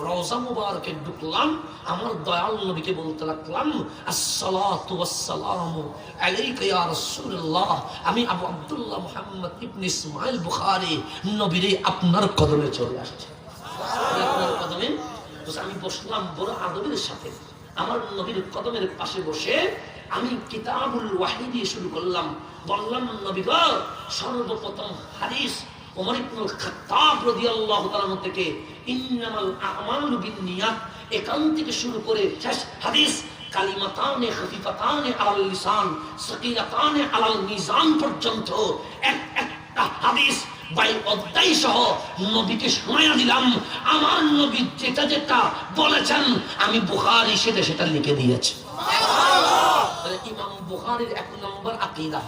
রওজা মুবারকে ঢুকলাম। আমার দয়াল নবীকে বলতে লাগলাম আসসালাতু ওয়াসসালামু আলাইকা ইয়া রাসূলুল্লাহ। আমি আবু আব্দুল্লাহ মুহাম্মদ ইবনে ইসমাইল বুখারী নবীর আপনার কদমে চলে আসছি। আপনার কদমে। তো আমি বসলাম বড় আদবের সাথে আমার নবীর কদমের পাশে বসে আমি কিতাবুল ওয়াহী দিয়ে শুরু করলাম। বললাম নবী গো, সর্বপ্রথম হাদিস ওমর ইবনে খাত্তাব রাদিয়াল্লাহু তাআলা থেকে ইন্নামাল আমালু বিন্নিয়াত এখান থেকে শুরু করে শেষ হাদিস কালিমাতানে খফিফাতানে আলাল লিসান সাকিলাতানে আলাল মিজান পর্যন্ত একটা হাদিস বাই অধ্যায় সহ নবীকে শোনায়া দিলাম। আমার নবী যেটা যেটা বলেছেন আমি বুখারী সেটা লিখে দিয়েছি। সুবহানাল্লাহ। ইমাম বুখারীর 1 নম্বর আকীদা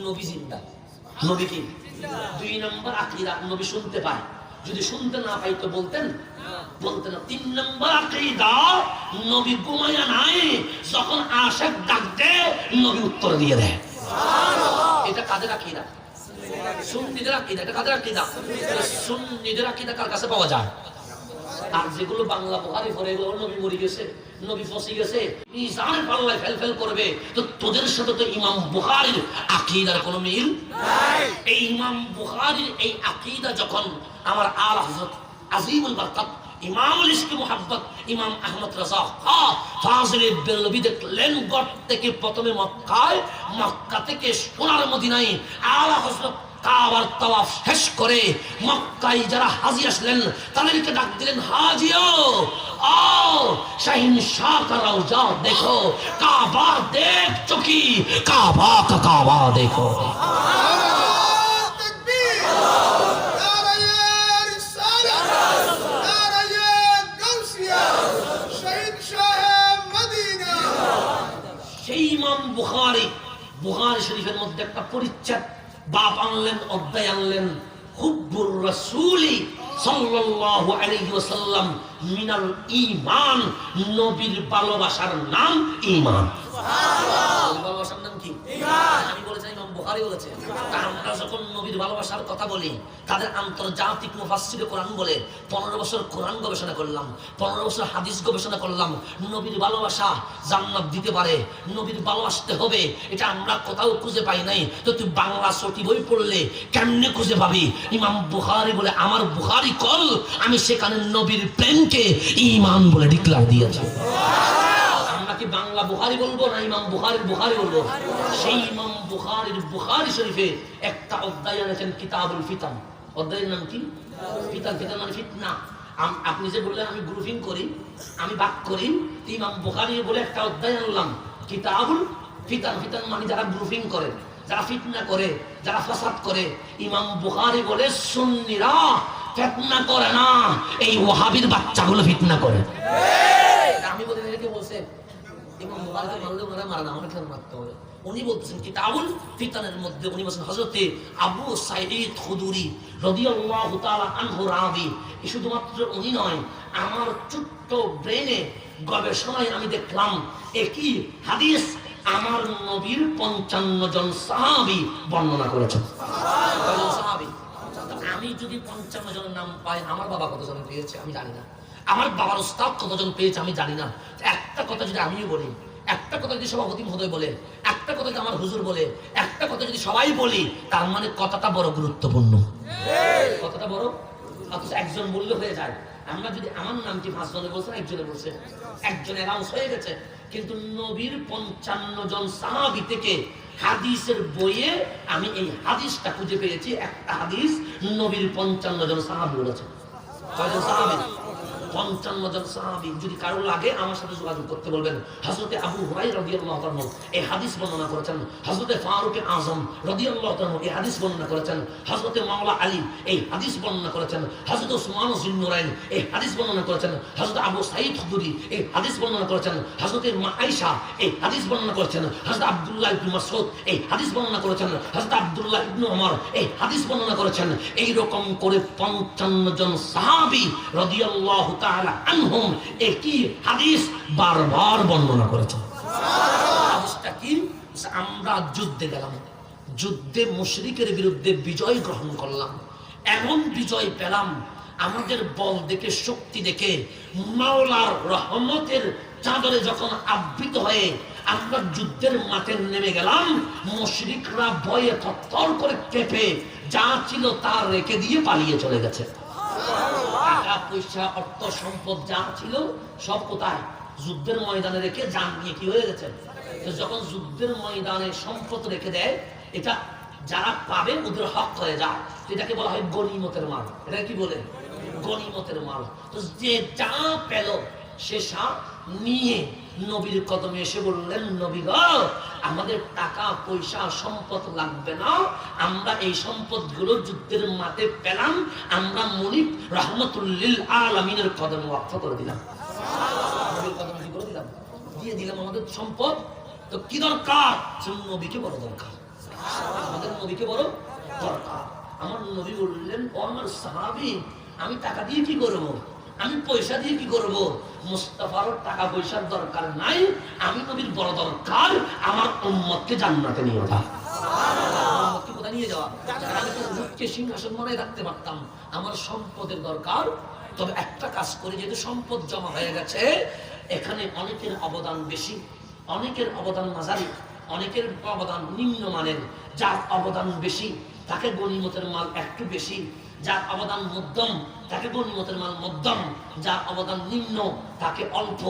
নবী জিন্দা। নবী কি? 2 নম্বর আকীদা নবী শুনতে পায়। যদি শুনতে না পাই তো বলতেন না। 3 নম্বর আকীদা নবী ঘুমায়া নাই, যখন আশিক ডাক দেয় নবী উত্তর দিয়ে দেয়। সুবহানাল্লাহ। এটা কাদের আকীদা? সুন্নিদের আকীদা। এটা কাদের আকীদা? সুন্নিদের আকীদা কার কাছে পাওয়া যায়? আর যেগুলো বাংলা বুখারী পড়ে এগুলো নবী মরে গেছে, নবী ফসি গেছে, মিজানের পাল্লায় ফেল করবে। তো তোদের সাথে তো ইমাম বুখারীর আকীদার কোনো মিল নাই। এই ইমাম বুখারীর এই আকীদা যখন আমার আলা হযরত আজিমুল বরকত ইমামুল ইশক মুহাব্বত ইমাম আহমদ রাজা ফাজিলে বেরলভী দেখলেন গড় থেকে প্রথমে মক্কা থেকে সোনার মদিনায় আলা হযরত কাবার তাওয়াফ শেষ করে মক্কায় যারা হাজী আসলেন তাদেরকে ডাক দিলেন, হাজিও आओ শাহিন শাহ का রওজা দেখো, কাবা দেখছো কি? কাবা का काबा देखो। সেই ইমাম বুখারী শরীফের মধ্যে একটা পরিচ্ছেদ বাপ আনলেন, অধ্যায় আনলেন, হুব্বুর রাসূলি সাল্লাল্লাহু আলাইহি ওয়াসাল্লাম মিনাল ঈমান। নবীর ভালোবাসার নাম ঈমান। সুবহানাল্লাহ। ভালোবাসার নাম কি? ঈমান। আমি বলেছি ইমাম বুখারী বলেছে। আমরা যখন নবীর ভালোবাসার কথা বলি, তাদের আন্তর্জাতিক মুফাসসিরে কোরআন বলে 15 বছর কোরআন গবেষণা করলাম, 15 বছর হাদিস গবেষণা করলাম। নবীর ভালোবাসা জান্নাত দিতে পারে, নবীর ভালোবাসতে হবে, এটা আমরা কোথাও খুঁজে পাই নাই। তো তুই বাংলা সটি বই পড়লে কেমনে খুঁজে পাবি? ইমাম বুখারী বলে আমার বুখারী কল, আমি সেখানে নবীর প্রেমকে ঈমান বলে ডিক্লার দিয়েছি। আমরা কি বাংলা বুখারী বলবো না ইমাম বুখারীর বুখারী বলবো? সেই ইমাম বুখারীর বুখারী শরীফে একটা অধ্যায় এনেছেন কিতাবুল ফিতান। অধ্যায়ের নাম কি? ফিতান। ফিতান মানে ফিতনা। আপনি যে বললেন আমি গ্রুপিং করি, আমি ভাগ করি, ইমাম বুখারী বলে একটা অধ্যায় আনলাম কিতাবুল ফিতান। ফিতান মানে যারা গ্রুপিং করে, যারা ফিতনা করে, যারা ফাসাদ করে। ইমাম বুখারী বলে সুন্নিরা ফিতনা করে না, এই ওয়াহাবির বাচ্চাগুলো ফিতনা করে। আমি বলি এটাকে বলছে ইমাম বুখারীকে মারলে ওনারা মারে না, আমাকে মারতে হবে। উনি বলতেছেন কিতাবুল ফিতানের মধ্যে উনি বলছেন হযরতে আবু সাঈদ খুদরি রাদিয়াল্লাহু তাআলা আনহু রাবি। শুধুমাত্র উনি নয়, আমার ছোট্ট ব্রেনে গবেষণায় আমি দেখলাম একই হাদিস আমার নবীর 55 জন সাহাবী বর্ণনা করেছেন। সুবহানাল্লাহ। সাহাবী। আমি যদি 55 জনের নাম পাই, আমার বাবা কতজন পেয়েছে আমি জানি না, আমার বাবার উস্তাদ কতজন পেয়েছে আমি জানি না। একটা কথা যদি আমিও বলি, একটা কথা যদি সভাপতি মহোদয় বলে, একটা কথা যদি আমার হুজুর বলে, একটা কথা যদি সবাই বলি, তার মানে কথাটা বড় গুরুত্বপূর্ণ। কথাটা বড়, অথচ একজন বললে হয়ে যায়। আমরা যদি আমার নামটি 5 জনে বলছেন, একজনে বলছে, একজনে অ্যানাউন্স হয়ে গেছে, কিন্তু নবীর 55 জন সাহাবী থেকে হাদিসের বইয়ে আমি এই হাদিসটা খুঁজে পেয়েছি। একটা হাদিস নবীর 55 জন সাহাবী বলেছে। কয়জন সাহাবী? 55 জন সাহাবী। যদি কারো লাগে আমার সাথে যোগাযোগ করতে বলবেন। হযরতে আবু হুরায়রা রাদিয়াল্লাহু তাআলা এই হাদিস বর্ণনা করেছেন। হযরতে ফারুক আযম রাদিয়াল্লাহু তাআলা এই হাদিস বর্ণনা করেছেন। হযরতে মাওলা আলী এই হাদিস বর্ণনা করেছেন। হযরত উসমান যিন্নুরাইন এই হাদিস বর্ণনা করেছেন। হযরত আবু সাঈদ খুদরি এই হাদিস বর্ণনা করেছেন। হযরতে মা আয়েশা এই হাদিস বর্ণনা করেছেন। হযরত আব্দুল্লাহ ইবনে মাসউদ এই হাদিস বর্ণনা করেছেন। হযরত আব্দুল্লাহ ইবনে ওমর এই হাদিস বর্ণনা করেছেন। এই রকম করে 55 জন সাহাবী রাদিয়াল্লাহু তাআলা আনহুম একই হাদিস বারবার বর্ণনা করেছেন। হাদিসটা কি? আমরা যুদ্ধে গেলাম, যুদ্ধে মুশরিকের বিরুদ্ধে বিজয় গ্রহণ করলাম, এমন বিজয় পেলাম আমাদের বল দেখে, শক্তি দেখে, মাওলার রহমতের চাদরে যখন আবৃত হয়ে আমরা যুদ্ধের মাঠে নেমে গেলাম, মুশরিকরা ভয়ে থরথর করে কেঁপে যা ছিল তা রেখে দিয়ে পালিয়ে চলে গেছে। টাকা পয়সা অর্থ সম্পদ যা ছিল সব কোথায়? যুদ্ধের ময়দানে রেখে জান নিয়ে কি হয়ে গেছে? যখন যুদ্ধের ময়দানে সম্পদ রেখে দেয়, এটা যারা পাবে ওদের হক হয়ে যায়, এটাকে বলা হয় গনিমতের মাল। এটা কি বলে? গনিমতের মাল। তো যে যা পেল সে সব নিয়ে নবীর কদমে এসে বললেন, নবী গো, আমাদের টাকা পয়সা সম্পদ লাগবে না, আমরা এই সম্পদগুলো যুদ্ধের মাঠে পেলাম, আমরা মুনিব রাহমাতুল লিল আলামিনের কদমে ওয়াকফ করে দিলাম। নবীর কদমে কি করে দিলাম? দিয়ে দিলাম আমাদের সম্পদ। তো কি দরকার? নবীকে বড় দরকার, আমাদের নবীকে বড় দরকার। আমার নবী বললেন, ও আমার সাহাবী, আমি টাকা দিয়ে কি করব? আমি পয়সা দিয়ে কি করব? মুস্তাফার টাকা পয়সার দরকার নাই, আমি নবীর বড় দরকার আমার উম্মতকে জান্নাতে নিয়ে যাওয়া। উম্মতকে কোথায় নিয়ে যাওয়া? আমি তো উম্মতকে সিংহাসন মনে রাখতে পারতাম, আমার সম্পদের দরকার। তবে একটা কাজ করি, যেহেতু সম্পদ জমা হয়ে গেছে, এখানে অনেকের অবদান বেশি, অনেকের অবদান মাঝারি, অনেকের অবদান নিম্নমানের। যার অবদান বেশি তাকে গনিমতের মাল একটু বেশি, যার অবদান মধ্যম তাকে গনিমতের মাল মধ্যম, যার অবদান নিম্ন তাকে অল্প।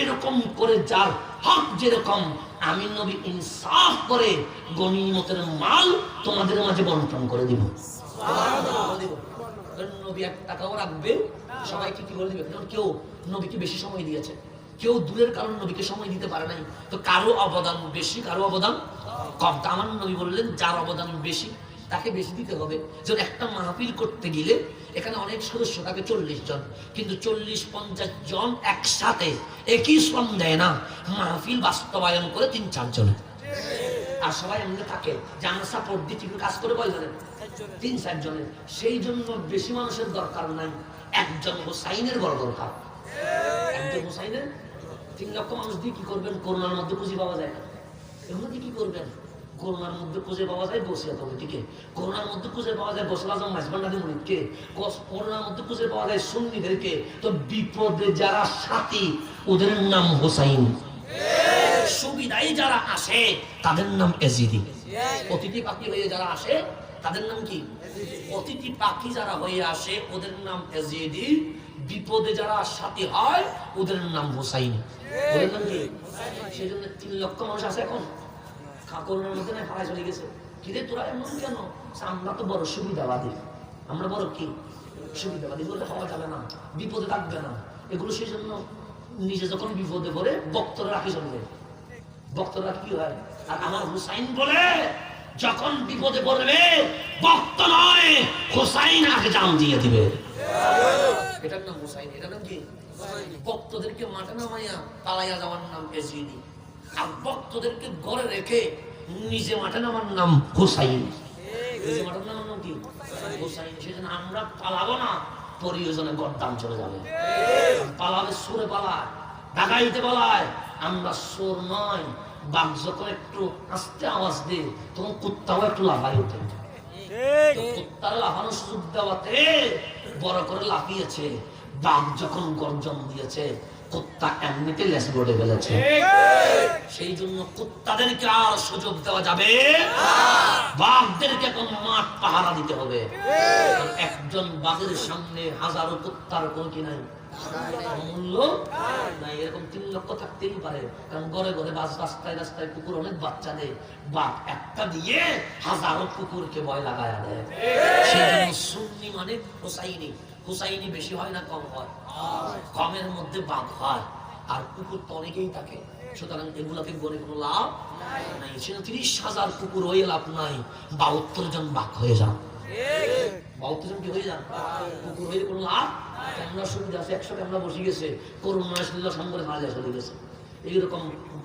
এরকম করে যার হক যেরকম, আমি নবী ইনসাফ করে গনিমতের মাল তোমাদের মাঝে বন্টন করে দিব। নবী 1 টাকাও রাখবে, সবাইকে কি করে দিবে? কেউ নবীকে বেশি সময় দিয়েছে, কেউ দূরের কারণ নবীকে সময় দিতে পারে নাই, তো কারো অবদান বেশি, কারো অবদান কম। আমার নবী বললেন, যার অবদান বেশি তাকে বেশি দিতে হবে। যেমন একটা মাহফিল করতে গেলে এখানে অনেক সদস্য থাকে, 40 জন, কিন্তু 40-50 জন একসাথে একই শ্রম দেয় না, মাহফিল বাস্তবায়ন করে 3-4 জন। আর সবাই এমনি থাকে, জানা সাপোর্ট দিয়ে ঠিক কাজ করে কয়জনের? 3-4 জনের। সেই জন্য বেশি মানুষের দরকার নাই, একজন হোসাইনের বড় দরকার। একজন হোসাইনের 3 লক্ষ মানুষ দিয়ে কি করবেন? করোনার মধ্যে পুঁজি পাওয়া যায় না, এগুলো দিয়ে কি করবেন? করোনার মধ্যে খুঁজে পাওয়া যায় বসিয়া কমিটিকে, করোনার মধ্যে খুঁজে পাওয়া যায় গোসল আজম মাঝবান্ডারি মুনিদকে, করোনার মধ্যে খুঁজে পাওয়া যায় সুন্নিদেরকে। তো বিপদে যারা সাথী ওদের নাম হোসাইন, সুবিধায় যারা আসে তাদের নাম এজিদি। অতিথি পাখি হয়ে যারা আসে তাদের নাম কি? অতিথি পাখি যারা হয়ে আসে ওদের নাম এজিদি। বিপদে যারা সাথী হয় ওদের নাম হোসাইন। ওদের নাম কি? সেই জন্য 3 লক্ষ মানুষ আছে এখন করোনার মধ্যে নাই, হারাই চলে গেছে। কিরে তোরা এমন কেন? আমরা তো বড় সুবিধাবাদী, আমরা বড় কি সুবিধাবাদী, বলতে হওয়া যাবে না, বিপদে থাকবে না এগুলো। সেই জন্য নিজে যখন বিপদে পড়ে বক্তরা রাখি চলবে, বক্তরা কি হয়? আর আমার হুসাইন বলে, যখন বিপদে পড়বে বক্ত নয় হুসাইন আগে জাম দিয়ে দিবে। এটার নাম হুসাইন। এটার নাম কি? বক্তদেরকে মাঠে নামাইয়া পালাইয়া যাওয়ার নাম এজিদি, আর ভক্তদেরকে ঘরে রেখে নিজে মাঠে নামার নাম হুসাইন। নিজে মাঠে নামার নাম কি? হুসাইন। সেজন্য আমরা পালাবো না, পরিয়োজনে গর্দান চলে যাবে। পালাবে সুরে পালায়, ডাকাইতে পালায়, আমরা সুর নয়। বাঘ যখন একটু আস্তে আওয়াজ দেয় তখন কুত্তাও একটু লাফাই ওঠে। কুত্তার লাফানোর সুযোগ দেওয়াতে বড় করে লাফিয়েছে। বাঘ যখন গর্জন দিয়েছে কুত্তা এমনিতে লেস বড়ে ফেলেছে। সেই জন্য কুত্তাদেরকে আর সুযোগ দেওয়া যাবে না, বাঘদেরকে এখন মাঠ পাহারা দিতে হবে। একজন বাঘের সামনে হাজারো কুত্তার কোন কি নাই, মূল্য নাই। এরকম 3 লক্ষ থাকতেই পারে, কারণ ঘরে ঘরে রাস্তায় রাস্তায় কুকুর অনেক বাচ্চা দেয়, বাঘ একটা দিয়ে হাজারো কুকুরকে ভয় লাগায় দেয়। সেই জন্য সুন্নি মানে হোসাইনি, হুসাইনি বেশি হয় না কম হয়? কমের মধ্যে বাঘ হয়, আর কুকুর তো অনেকেই থাকে, সুতরাং এগুলাকে গড়ে কোনো লাভ নাই। ৩৬,০০০ কুকুর হয়ে লাভ নাই, ৭২ জন বাঘ হয়ে যান। ৭২ জন কি হয়ে যান? কুকুর হয়ে কোনো লাভ। ক্যামেরা সুবিধা আছে, ১০০ ক্যামেরা বসে গেছে, করোনা আসলে সঙ্গে মারা চলে গেছে। এইরকম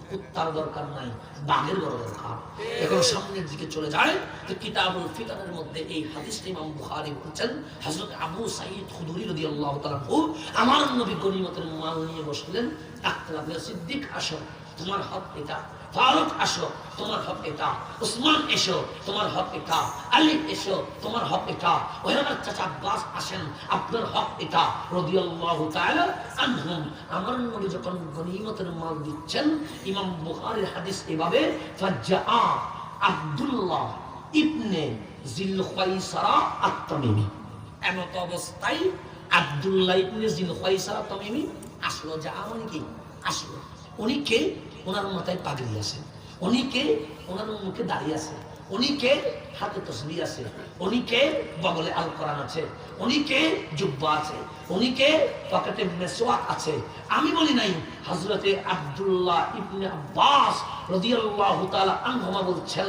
কুত্তার দরকার নাই, বাঘের বড় দরকার। এখন সামনের দিকে চলে যায় তো কিতাবুল ফিতানের মধ্যে এই হাদিসটা ইমাম বুখারী বলছেন, হযরত আবু সাঈদ খুদরি রাদিয়াল্লাহু তাআলা আনহু আমার নবী গনিমতের মাল নিয়ে বসলেন, ডাকতে লাগলেন, সিদ্দিক আসো, তোমার হক এটা, ফারুক আসো, তোমার হক এটা, উসমান এসো, তোমার হক এটা, আলী এসো, তোমার হক এটা, ওহার চাচা আব্বাস আসেন, আপনার হক এটা, রাদিয়াল্লাহু তাআলা আনহুম। আমার নবী যখন গনিমতের মাল দিচ্ছেন, ইমাম বুখারীর হাদিস এভাবে, ফাজ্জা আব্দুল্লাহ ইবনে জিল খায়সারা আত-তামিমি, এমত অবস্থায় আব্দুল্লাহ ইবনে জিল খায়সারা তামিমি আসলো। যা মানে কি আসলো? উনি কে? ওনার মাথায় পাগড়ি আছে, উনি কে? ওনার মুখে দাঁড়িয়ে আছে, উনি কে? হাতে তসবিহ আছে, উনি কে? বগলে আল কোরআন আছে, উনি কে? জুব্বা আছে, উনি কে? পকেটে মেসওয়াক আছে। আমি বলি নাই, হযরতে আব্দুল্লাহ ইবনে আব্বাস রাদিয়াল্লাহু তাআলা আনহুমা বলছেন,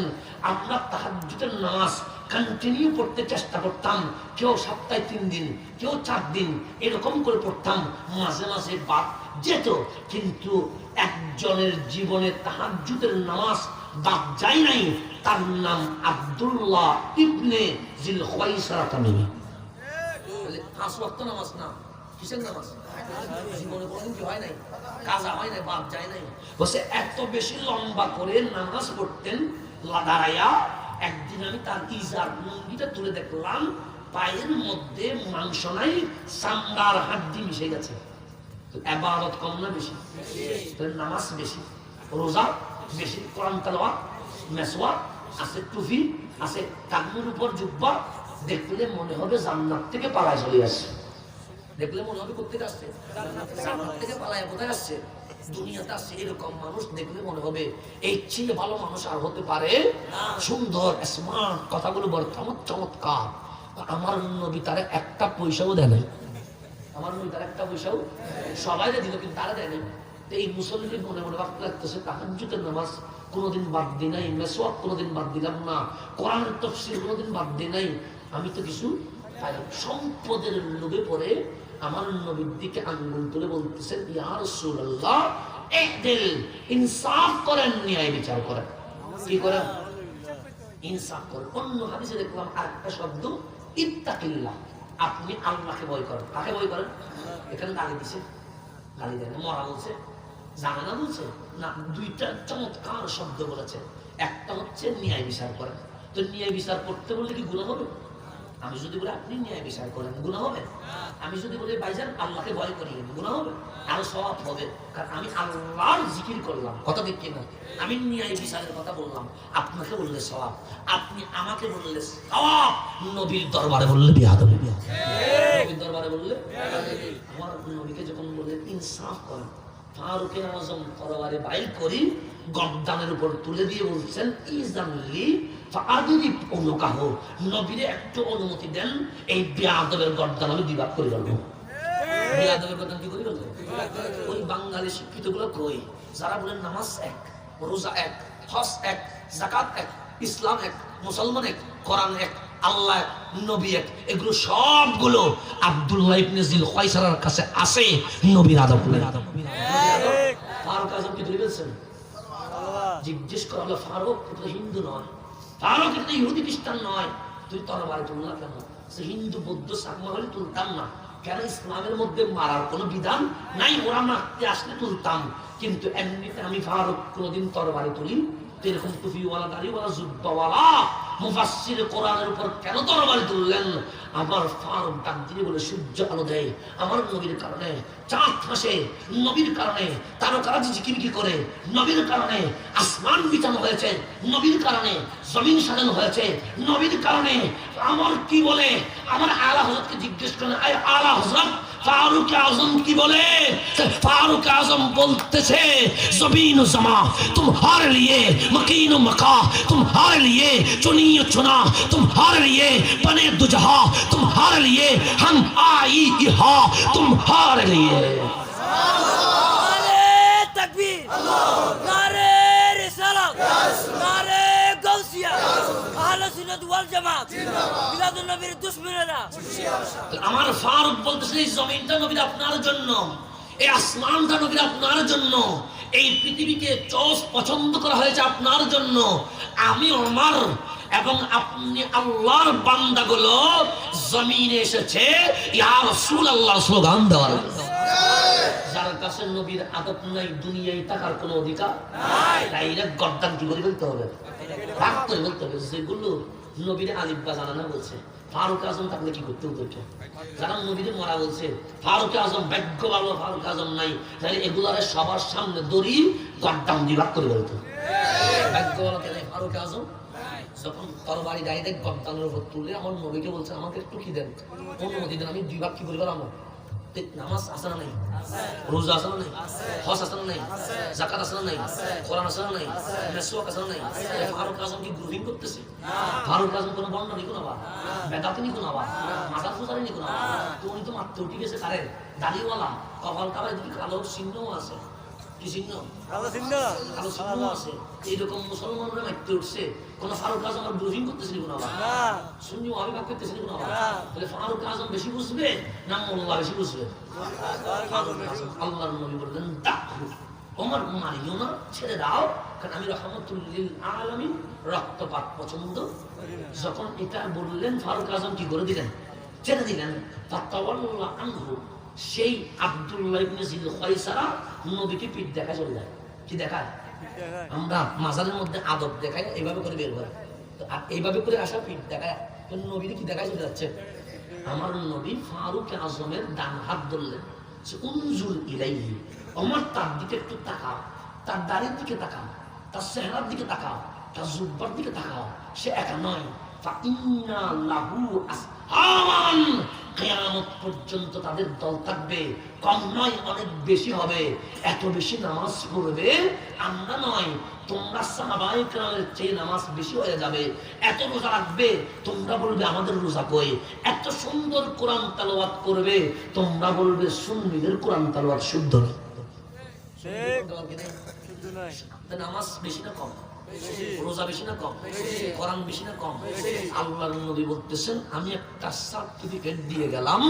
আমরা তাহাজ্জুদের নামাজ কন্টিনিউ পড়তে চেষ্টা করতাম, কেউ সপ্তাহে 3 দিন, কেউ 4 দিন, এরকম করে পড়তাম, মাঝে মাঝে বাদ যেত, কিন্তু একজনের জীবনে তাহাজ্জুদের নামাজ বাদ যায় নাই, তার নাম আব্দুল্লাহ ইবনে জিল খায়সারা তামিমি। তাহলে 5 ওয়াক্ত নামাজ না, কিসের নামাজ? জীবনে কোনোদিন কি হয় নাই, কাজা হয় নাই, বাদ যায় নাই। বসে এত বেশি লম্বা করে নামাজ পড়তেন দাঁড়াইয়া। একদিন আমি তার ইজার লুঙ্গিটা তুলে দেখলাম, পায়ের মধ্যে মাংস নাই, চামড়ার হাড্ডি মিশে গেছে। ইবাদত কম না বেশি? নামাজ বেশি, রোজা বেশি, কোরআন তেলাওয়াত, মেসওয়াক আছে, টুপি আছে, কাঁধের উপর জুব্বা, দেখলে মনে হবে জান্নাত থেকে পালায় চলে আসছে। দেখলে মনে হবে কোথা থেকে আসছে? জান্নাত থেকে পালায় কোথায় আসছে? দুনিয়াতে আসছে। এরকম মানুষ দেখলে মনে হবে এই চেয়ে ভালো মানুষ আর হতে পারে না। সুন্দর স্মার্ট, কথাগুলো বড় চমৎকার। আমার নবী তার একটা পয়সাও দেয় নাই, আমার নবী তার একটা পয়সাও, সবাই দিল কিন্তু তারা দেয় নাই। এই মুসল্লি মনে মনে ভাবতে লাগতেছে, তাহাজ্জুদের নামাজ কোনোদিন বাদ দিই নাই, মেসওয়াক কোনোদিন বাদ দিলাম না, কোরআনের তাফসীর কোনোদিন বাদ দিই নাই, আমি তো কিছু পাই। সম্পদের লোভে পড়ে আমার নবীর দিকে আঙ্গুল তুলে বলতেছেন, ইয়া রাসূলুল্লাহ, ইদিল, ইনসাফ করেন, ন্যায় বিচার করেন। কি করেন? ইনসাফ করেন। অন্য হাদিসে দেখলাম আরেকটা শব্দ, ইত্তাকিল্লাহ, আপনি আল্লাহকে ভয় করেন। কাকে ভয় করেন? এখানে গালি দিছে, গালি দেয় না, মরা বলছে, জানে না বলছে না, দুইটা চমৎকার শব্দ বলেছে। একটা হচ্ছে ন্যায় বিচার করেন। তো ন্যায় বিচার করতে বললে কি গুনাহ হবে? আমি যদি বলি আপনি ন্যায় বিচার করেন, গুনাহ হবে? আমি যদি বলি ভাইজান আল্লাহকে ভয় করি, গুনাহ হবে? আরো সওয়াব হবে, কারণ আমি আল্লাহর জিকির করলাম। কথা ঠিক কিনা? আমি ন্যায় বিচারের কথা বললাম, আপনাকে বললে সওয়াব, আপনি আমাকে বললে সওয়াব, নবীর দরবারে বললে বিয়াদবি। নবীর দরবারে বললে আমার নবীকে যখন বললেন ইনসাফ করেন, ফারুকে আযম তরবারে বাইর করি গর্দানের উপর তুলে দিয়ে বলছেন, ইজানলি ফাআদরিব উনুকাহ, নবীরে একটু অনুমতি দেন, এই বিয়াদবের গর্দান আমি বিভাগ করে দেব। বিয়াদবের গর্দান কি করে দেব? ওই বাঙালি শিক্ষিতগুলো কই, যারা বলেন নামাজ এক, রোজা এক, হজ এক, যাকাত এক, ইসলাম এক, মুসলমান এক, কোরআন এক, আল্লাহ এক, নবী এক, এগুলো সবগুলো আব্দুল্লাহ ইবনে জিল খায়সারার কাছে আছে। নবীর আদব নেই। ফারুক আযম কি ধরে বলছেন? জিজ্ঞেস করা হলো, ফারুক তো হিন্দু নয়, ফারুক তো ইহুদি খ্রিস্টান নয়, তুই তরবারি তুললা কেন? সে হিন্দু বৌদ্ধ সাকমা হলে তুলতাম না। কেন? ইসলামের মধ্যে মারার কোনো বিধান নাই, ওরা মারতে আসলে তুলতাম, কিন্তু এমনিতে আমি ফারুক কোনোদিন তরবারি তুলি। এরকম টুপিওয়ালা, দাড়িওয়ালা, জুব্বাওয়ালা মুফাসসির কোরআনের উপর কেন তরবারি তুললেন? আমার ফারুক ডাক দিয়ে বলে, সূর্য আলো দেয় আমার নবীর কারণে, চাঁদ হাসে নবীর কারণে, তারকারা ঝিকিমিকি করে নবীর কারণে, আসমান বিছানো হয়েছে নবীর কারণে, জমিন সাজানো হয়েছে নবীর কারণে। আমার কি বলে, আমার আলা হযরতকে জিজ্ঞেস করেন, আয় আলা হযরত, ফারুক আজম কি বলে? ফারুক আজম বলতেছে জমিন ও জমা तुम्हारे लिए मकीन मका तुम्हारे लिए चुनी चुना तुम्हारे लिए बने दुजहा तुम्हारे लिए हम आई इहा तुम्हारे लिए। नारे तकबीर, नारे रिसालत, नारे गौसिया, আহলে সুন্নাত ওয়াল জামাত, মিলাদুন নবীর দুশমনেরা। আমার ফারুক বলতেছে এই জমিনটা নবীর আপনার জন্য, এই আসমানটা নবীর আপনার জন্য, এই পৃথিবীকে চোষ পছন্দ করা হয়েছে আপনার জন্য। আমি ওমর এবং আপনি আল্লাহর বান্দাগুলো জমিনে এসেছে ইয়া রাসূলুল্লাহ স্লোগান দেওয়ার জন্য। যার কাছে নবীর আদব নাই দুনিয়ায় থাকার কোনো অধিকার নাই, ডাইরেক্ট গর্দান কি করে বলতে হবে, রাগ করে বলতে হবে। যেগুলো নবীর আলিফ বা জানা না বলছে, ফারুক আজম থাকলে কি করতে হতো? যারা নবীরে মরা বলছে ফারুক আজম ভাগ্য ভালো ফারুক আজম নাই, তাহলে এগুলারে সবার সামনে দড়ি গর্দান বিভাগ করে বলতো। ভাগ্য ভালো কেন ফারুক আজম? যখন তরবারি ডাইরেক্ট গর্দানের উপর তুলে আমার নবীকে বলছে আমাকে একটু কি দেন, অনুমতি দেন, আমি দুই ভাগ কি করে গেলাম। নামাজ আছে না নাই, রোজা আছে না নাই, হজ আছে না নাই, যাকাত আছে না নাই, কোরআন আছে না নাই, মেসওয়াক আছে না নাই। ফারুক আজম কি গ্রুপিং করতেছে? ফারুক আজম কোনো বর্ণ নিকো না, বেদাতি নিকো না, মাজার পূজারি নিকো না। তো উনি তো মাত্র উঠে গেছে কারে দাড়িওয়ালা, কপাল কাবায় দুটি কালো চিহ্নও আছে। কি চিহ্ন? কালো চিহ্ন আছে। এইরকম মুসলমানরা মারতে উঠছে, কোন ফারুক আজম আর ব্রিফিং করতেছে না, সুন্নি অভিভাব করতেছে না। তাহলে ফারুক আজম বেশি বুঝবে না মোল্লা বেশি বুঝবে? আল্লাহর নবী বললেন দাখু ওমর মারিও না, ছেড়ে দাও, কারণ আমি রাহমাতুল লিল আলামিন, রক্তপাত পছন্দ। যখন এটা বললেন ফারুক আজম কি করে দিলেন? ছেড়ে দিলেন। ফাতাওয়াল্লা আনহু, সেই আব্দুল্লাহ ইবনে জিল খায়সারা নবীকে পিঠ দেখা চলে যায়। কি দেখায়? আমরা মাজারের মধ্যে আদব দেখাই, এইভাবে করে বের করে, আর এইভাবে করে আসা পিঠ দেখায়। নবীর কি দেখায় চলে যাচ্ছে? আমার নবী ফারুক আজমের ডান হাত ধরলেন, উনজুর ইলাইহি, আমার তার দিকে একটু তাকাও, তার দাড়ির দিকে তাকাও, তার চেহারার দিকে তাকাও, তার জুব্বার দিকে তাকাও। সে একা নয়, ফাইন্না লাহু আসহাবান, কিয়ামত পর্যন্ত তাদের দল থাকবে, কম নয় অনেক বেশি হবে। এত বেশি নামাজ পড়বে আমরা নয়, তোমরা সাহাবায়ে কেরামের চেয়ে নামাজ বেশি হয়ে যাবে। এত রোজা রাখবে, তোমরা বলবে আমাদের রোজা কই। এত সুন্দর কোরআন তেলাওয়াত করবে, তোমরা বলবে সুন্নিদের কোরআন তেলাওয়াত শুদ্ধ না। নামাজ বেশি না কম? রোজা বেশি না কম? কোরআন বেশি না কম? আল্লাহর নবী বলতেছেন আমি একটা সার্টিফিকেট দিয়ে গেলাম,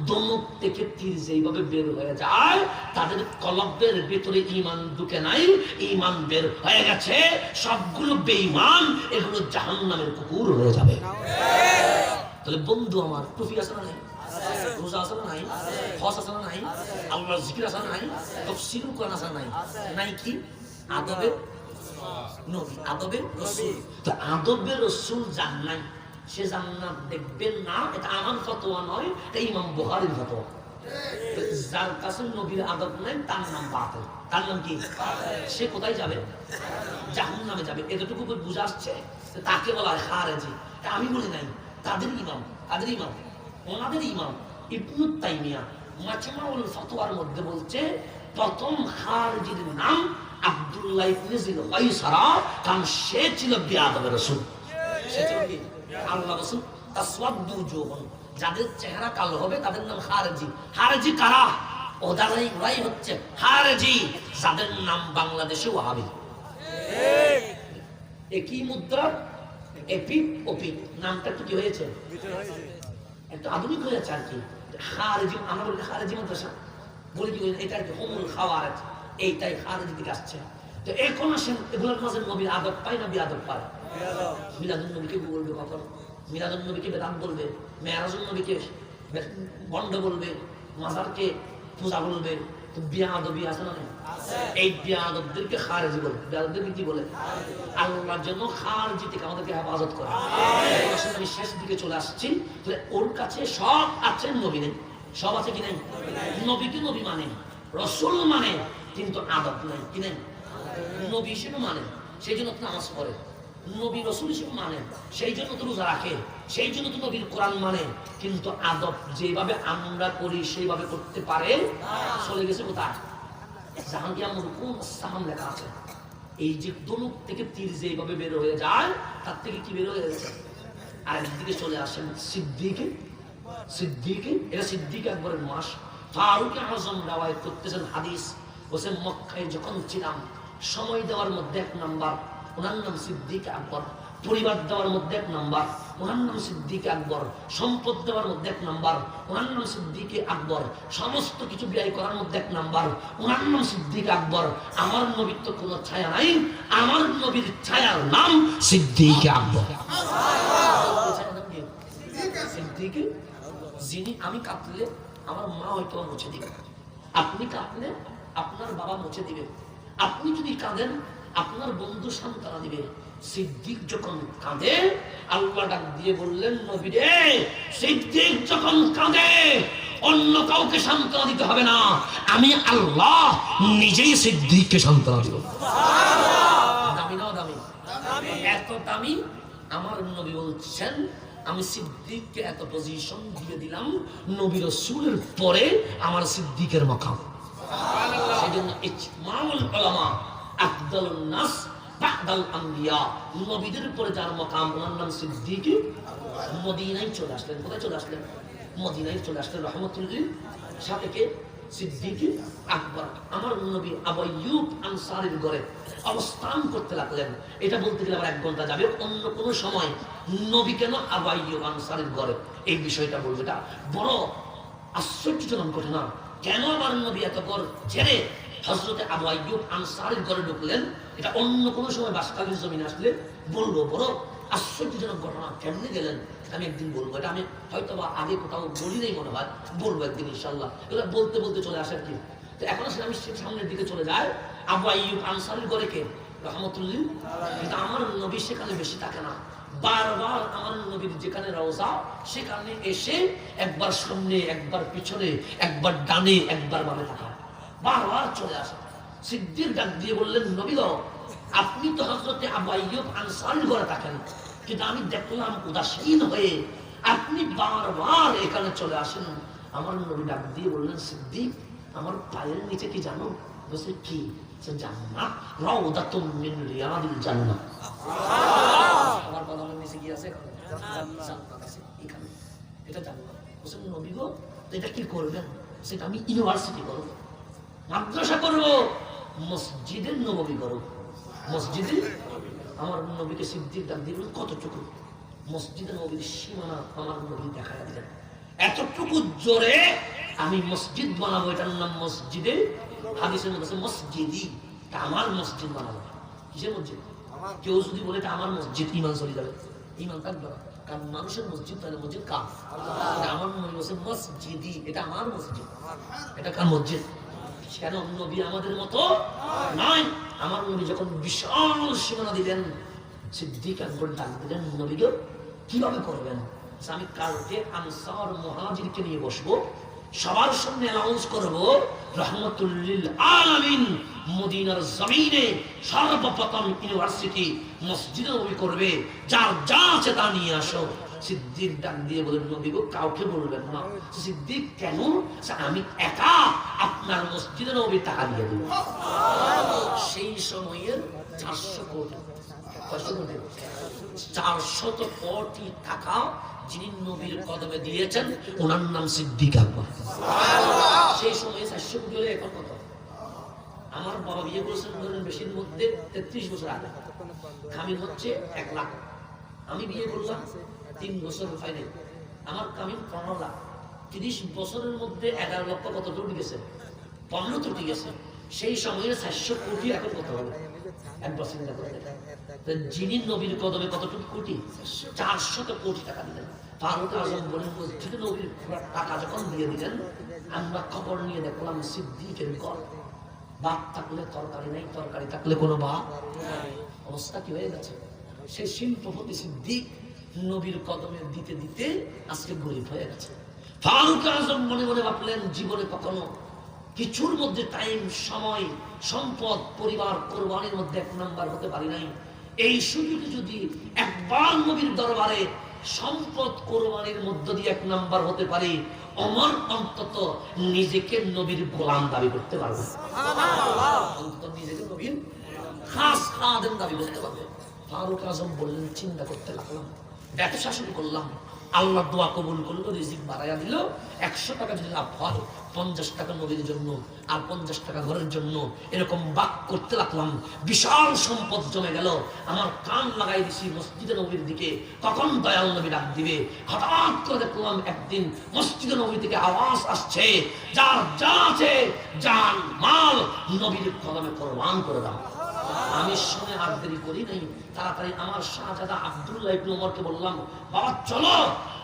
দমক থেকে তীর যেইভাবে বের হয়ে যায়, তাদের কলবের ভিতরে ঈমান ঢুকে নাই, ঈমান বের হয়ে গেছে, সবগুলো বেঈমান, এগুলো জাহান্নামের কুকুর হয়ে যাবে। তাহলে বন্ধু আমার, টুপি আছে না নাই? রোজা আছে না নাই? হজ আছে না নাই? আল্লাহর জিকির আছে না নাই? তাফসীর কোরআন আছে না নাই? নাই কি? আদবের নবী, আদবের রাসূল। তো আদবের রাসূল জান্নাত, সে জান্নাত দেখবেন না, এটা আমার ফতোয়া নয়, এটা ইমাম বুখারীর ফতোয়া। যার কাছে নবীর আদব নাই তার নাম বাতিল। তার নাম কি? সে কোথায় যাবে? জাহান্নামে যাবে। এতটুকু বুঝা আসছে, তাকে বলা হয় খারেজি। আমি বলি নাই, তাদের ইমাম, তাদের ইমাম, ওনাদের ইমাম ইবনু তাইমিয়া মাজমাউল ফতোয়ার মধ্যে বলছে প্রথম খারেজির নাম আব্দুল্লাহ ইবনে জিল খায়সারা, কারণ সে ছিল বেয়াদবের রাসূল। সে ছিল কি? আল্লাহ রাসূল তাসওয়াদু জুহুন, যাদের চেহারা কালো হবে তাদের নাম খারেজি। খারেজি কারা? ওরাই হচ্ছে খারেজি, যাদের নাম বাংলাদেশে ওয়াহাবি। একই মুদ্রা, এপিক ওপিক, নামটা কি হয়েছে? একটু আধুনিক হয়েছে আর কি। খারেজি, আমরা বলি খারেজি মাদ্রাসা, বলি কি এটা আর কি হুমুল খাওয়ারেজ, এইটাই খারেজি দিকে আসছে। তো এখন আসেন এগুলোর মাঝে নবীর আদব পায় না বিয়াদব পায়? মিলাদুন নবীকে বলবে কখন? মিলাদুন নবীকে বেদাত বলবে, মেরাজুন নবীকে বন্ড বলবে, মাজারকে পূজা বলবে। তো বিয়াদবি আছে না? এই বিয়াদবদেরকে খারেজি বলে। বিয়াদবদেরকে কি বলে? আল্লাহ যেন খারেজি থেকে আমাদেরকে হেফাজত করে। আমি শেষ দিকে চলে আসছি। ওর কাছে সব আছে, নবী নেই। সব আছে কি নাই? নবীকে নবী মানে, রসুল মানে, কিন্তু আদব নাই। কি নেই? নবী হিসেবে মানে, সেই জন্য নামাজ পড়ে, নবী রাসূল হিসেবে মানে, সেই জন্য তো রোজা রাখে, সেই জন্য তো নবীর কোরআন মানে, কিন্তু আদব যেভাবে আমরা করি সেইভাবে করতে পারে। চলে গেছে কোথায়? জাহাঙ্গীর মুরকুম সাহাম লেখা আছে, এই যে ধনুক থেকে তীর যেভাবে বের হয়ে যায় তার থেকে কি বের হয়ে গেছে, আর একদিকে চলে আসেন সিদ্দিকে। সিদ্দিকে, এটা সিদ্দিক আকবরের মাস। ফারুক আযম রাওয়ায়াত করতেছেন হাদিস, বলেন মক্কায় যখন ছিলাম সময় দেওয়ার মধ্যে এক নাম্বার, ওনার নাম সিদ্দিক আকবর। পরিবার দেওয়ার মধ্যে এক নাম্বার, ওনার নাম সিদ্দিক আকবর। সম্পদ দেওয়ার মধ্যে এক নাম্বার, ওনার নাম সিদ্দিক আকবর। সমস্ত কিছু ব্যয় করার মধ্যে এক নাম্বার, ওনার নাম সিদ্দিক আকবর। আমার নবীর তো কোনো ছায়া নাই, আমার নবীর ছায়ার নাম সিদ্দিক আকবর। সিদ্দিক, যিনি আমি কাঁদলে আমার মা হয়তো মুছে দিবে, আপনি কাঁদলে আপনার বাবা মুছে দিবে, আপনি যদি কাঁদেন আপনার বন্ধু সান্ত্বনা দিবে। সিদ্দিক যখন কাঁদে আল্লাহ ডাক দিয়ে বললেন, নবী রে, সিদ্দিক যখন কাঁদে অন্য কাউকে সান্ত্বনা দিতে হবে না, আমি আল্লাহ নিজেই সিদ্দিককে সান্ত্বনা দিব। দামি না দামি? এত দামি আমার নবী বলছেন, আমি সিদ্দিককে এত পজিশন দিয়ে দিলাম, নবী রাসূলের পরে আমার সিদ্দিকের মাকাম। সেজন্য ইজমাউল উলামা আফদালুন নাস বা'দাল আম্বিয়া, নবীদের পরে যার মাকাম ওনার নাম সিদ্দিক। মদিনায় চলে আসলেন। কোথায় চলে আসলেন? মদিনায় চলে আসলেন রাহমাতুল লিল সাথে কে? সিদ্দিক আকবর। আমার নবী আবু আইয়ুব আনসারীর ঘরে অবস্থান করতে লাগলেন। এটা বলতে গেলে আবার 1 ঘন্টা যাবে, অন্য কোনো সময় নবী কেন আবু আইয়ুব আনসারীর ঘরে এই বিষয়টা বলবো। এটা বড় আশ্চর্যজনক ঘটনা। কেন আমার নবী এত ঘর ছেড়ে হযরতে আবু আইয়ুব আনসারীর ঘরে ঢুকলেন, এটা অন্য কোনো সময় বাসকালের জমিনে আসলে বলবো। বড় আশ্চর্যজনক ঘটনা। কেমনে গেলেন আমি একদিন বলবো। এটা আমি হয়তো বা আগে কোথাও বলি নাই মনে হয়, বলবো একদিন ইনশাআল্লাহ। এগুলো বলতে বলতে চলে আসে আর কি। তো এখন আসলে আমি সামনের দিকে চলে যাই। আবু আইয়ুব আনসারীর ঘরে কে? রাহমাতুল্লিল। কিন্তু আমার নবী সেখানে বেশি থাকে না, বারবার আমার নবীর যেখানে রওজা সেখানে এসে একবার সামনে, একবার পিছনে, একবার ডানে, একবার বামে থাকা, বারবার চলে আসে। সিদ্দিক ডাক দিয়ে বললেন, নবী গো, আপনি তো হযরতে আবু আইয়ুব আনসারীর ঘরে থাকেন, কিন্তু আমি দেখলাম উদাসীন হয়ে আপনি বারবার এখানে চলে আসেন। আমার নবী ডাক দিয়ে বললেন, সিদ্দিক, আমার পায়ের নিচে কি জানো? বলছে কি? জান্নাত, রাউদাতুম মিন রিয়াদিল জান্নাহ। আমার কদমের নিচে কি আছে? জান্নাত আছে এখানে, এটা জান্নাত। বলছেন নবী গো, এটা কি করবেন? সেটা আমি ইউনিভার্সিটি করব, মাদ্রাসা করব, মসজিদে নববী করব। মসজিদে আমার নবীকে সিদ্দিক ডাক দিয়ে বললেন, কতটুকু? মসজিদে নবীর সীমানা আমার নবী দেখায় দিলেন, এতটুকু জোরে আমি মসজিদ বানাবো, এটার নাম মসজিদে। হাদিসের মধ্যে আছে মসজিদি, আমার মসজিদ বানাবো। কিসের মসজিদ? কেউ যদি বলে এটা আমার মসজিদ, ইমান চলে যাবে, ইমান থাকবে না। কারণ মানুষের মসজিদ, তাহলে মসজিদ কার? আমার নবী বলছে মসজিদি, এটা আমার মসজিদ। এটা কার মসজিদ? কেন? নবী আমাদের মতো নয়। আমার নবী যখন বিশাল সীমানা দিলেন, সিদ্দিক আকবর ডাক দিলেন, নবী গো, কিভাবে করবেন? আমি কালকে আনসার মুহাজিরকে নিয়ে বসবো, সবার সামনে অ্যানাউন্স করবো, রাহমাতুল লিল আলামিন মদিনার জমিনে সর্বপ্রথম ইউনিভার্সিটি মসজিদে নবী করবে, যার যা আছে তা নিয়ে আসো। সিদ্দিক ডাক দিয়ে বলেন, নবী গো, কাউকে বলবেন না। সিদ্দিক, কেন? আমি একা আপনার মসজিদে নবী টাকা দিয়ে দেব। সেই সময়ের 400 কোটি, 400 কোটি টাকা যিনি নবীর কদমে দিয়েছেন ওনার নাম সিদ্দিক আকবর। সেই সময়ে 400 কোটি হলে এখন কত? আমার বাবা বিয়ে করেছেন ধরেন বেশির মধ্যে 33 বছর আগে, কামিন হচ্ছে 1 লাখ। আমি বিয়ে করলাম 3 বছর হয়নি, আমার কামিন 15 লাখ। 30 বছরের মধ্যে 11 লক্ষ কত ত্রুটি গেছে? 15 ত্রুটি গেছে। সেই সময়ে 400 কোটি এখন কত হবে? 1% যিনি নবীর কদমে কতটুকু কোটি? 400 কোটি টাকা দিলেন। ফারুক আযম বলেন, মসজিদে নবীর টাকা যখন দিয়ে দিলেন, আমরা খবর নিয়ে দেখলাম সিদ্দিকের ঘর, ভাত থাকলে তরকারি নেই, তরকারি থাকলে কোনো ভাত নাই। অবস্থা কি হয়ে গেছে? সেই শিল্পপতি সিদ্দিক নবীর কদমে দিতে দিতে আজকে গরিব হয়ে গেছে। ফারুক আযম মনে মনে ভাবলেন, জীবনে কখনো কিছুর মধ্যে টাইম, সময়, সম্পদ, পরিবার, কোরবানির মধ্যে 1 নাম্বার হতে পারি নাই। এই সুযোগে যদি একবার নবীর দরবারে সম্পদ কোরবানির মধ্য দিয়ে 1 নাম্বার হতে পারে, ওমর অন্তত নিজেকে নবীর গোলাম দাবি করতে পারবে। অন্তত নিজেকে নবীর খাস খাদেম দাবি করতে পারবে। ফারুক আজম বললেন, চিন্তা করতে লাগলাম, ব্যবসা শুরু করলাম, আল্লাহ দোয়া কবুল করলো, রিজিক বাড়াইয়া দিল, 100 টাকা যদি লাভ হয় 50 টাকা নবীর জন্য আর 50 টাকা ঘরের জন্য, এরকম বাক করতে লাগলাম। বিশাল সম্পদ জমে গেল। আমার কান লাগাই দিছি মসজিদে নবীর দিকে, কখন দয়াল নবী ডাক দিবে। হঠাৎ করে দেখলাম একদিন মসজিদে নবী থেকে আওয়াজ আসছে, যার যা আছে জান মাল নবীর কদমে কোরবান করে দাও। আমি শুনে আর দেরি করি নাই, তাড়াতাড়ি আমার শাহজাদা আব্দুল্লাহ ইবনে ওমরকে বললাম, বাবা চলো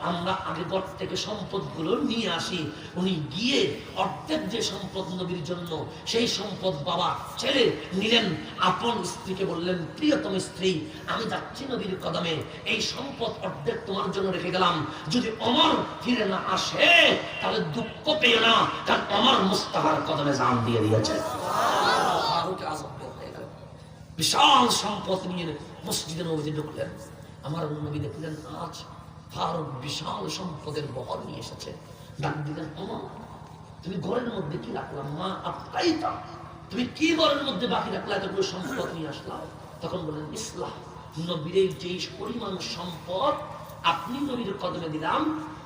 আমরা আগে ঘর থেকে সম্পদগুলো নিয়ে আসি। উনি গিয়ে অর্ধেক যে সম্পদ নবীর জন্য, সেই সম্পদ বাবা ছেলে নিলেন। আপন স্ত্রীকে বললেন, প্রিয়তম স্ত্রী, আমি যাচ্ছি নবীর কদমে, এই সম্পদ অর্ধেক তোমার জন্য রেখে গেলাম। যদি ওমর ফিরে না আসে তাহলে দুঃখ পেও না, কারণ ওমর মুস্তাফার কদমে জান দিয়ে দিয়েছে। ফারুক আজম বিশাল সম্পদ নিয়ে মসজিদে নবীতে ঢুকলেন। আমার নবী দেখলেন আজ ফারুক বিশাল সম্পদের বহর নিয়ে এসেছে। ডাক দিলেন, ওমর তুমি ঘরের মধ্যে কি রাখলাম? মা আফকাইতা, তুমি কি ঘরের মধ্যে বাকি রাখলা, এতগুলো সম্পদ নিয়ে আসলাম? তখন বললেন, ইসলাম নবীর যেই পরিমাণ সম্পদ আপনি নবীর কদমে দিলাম,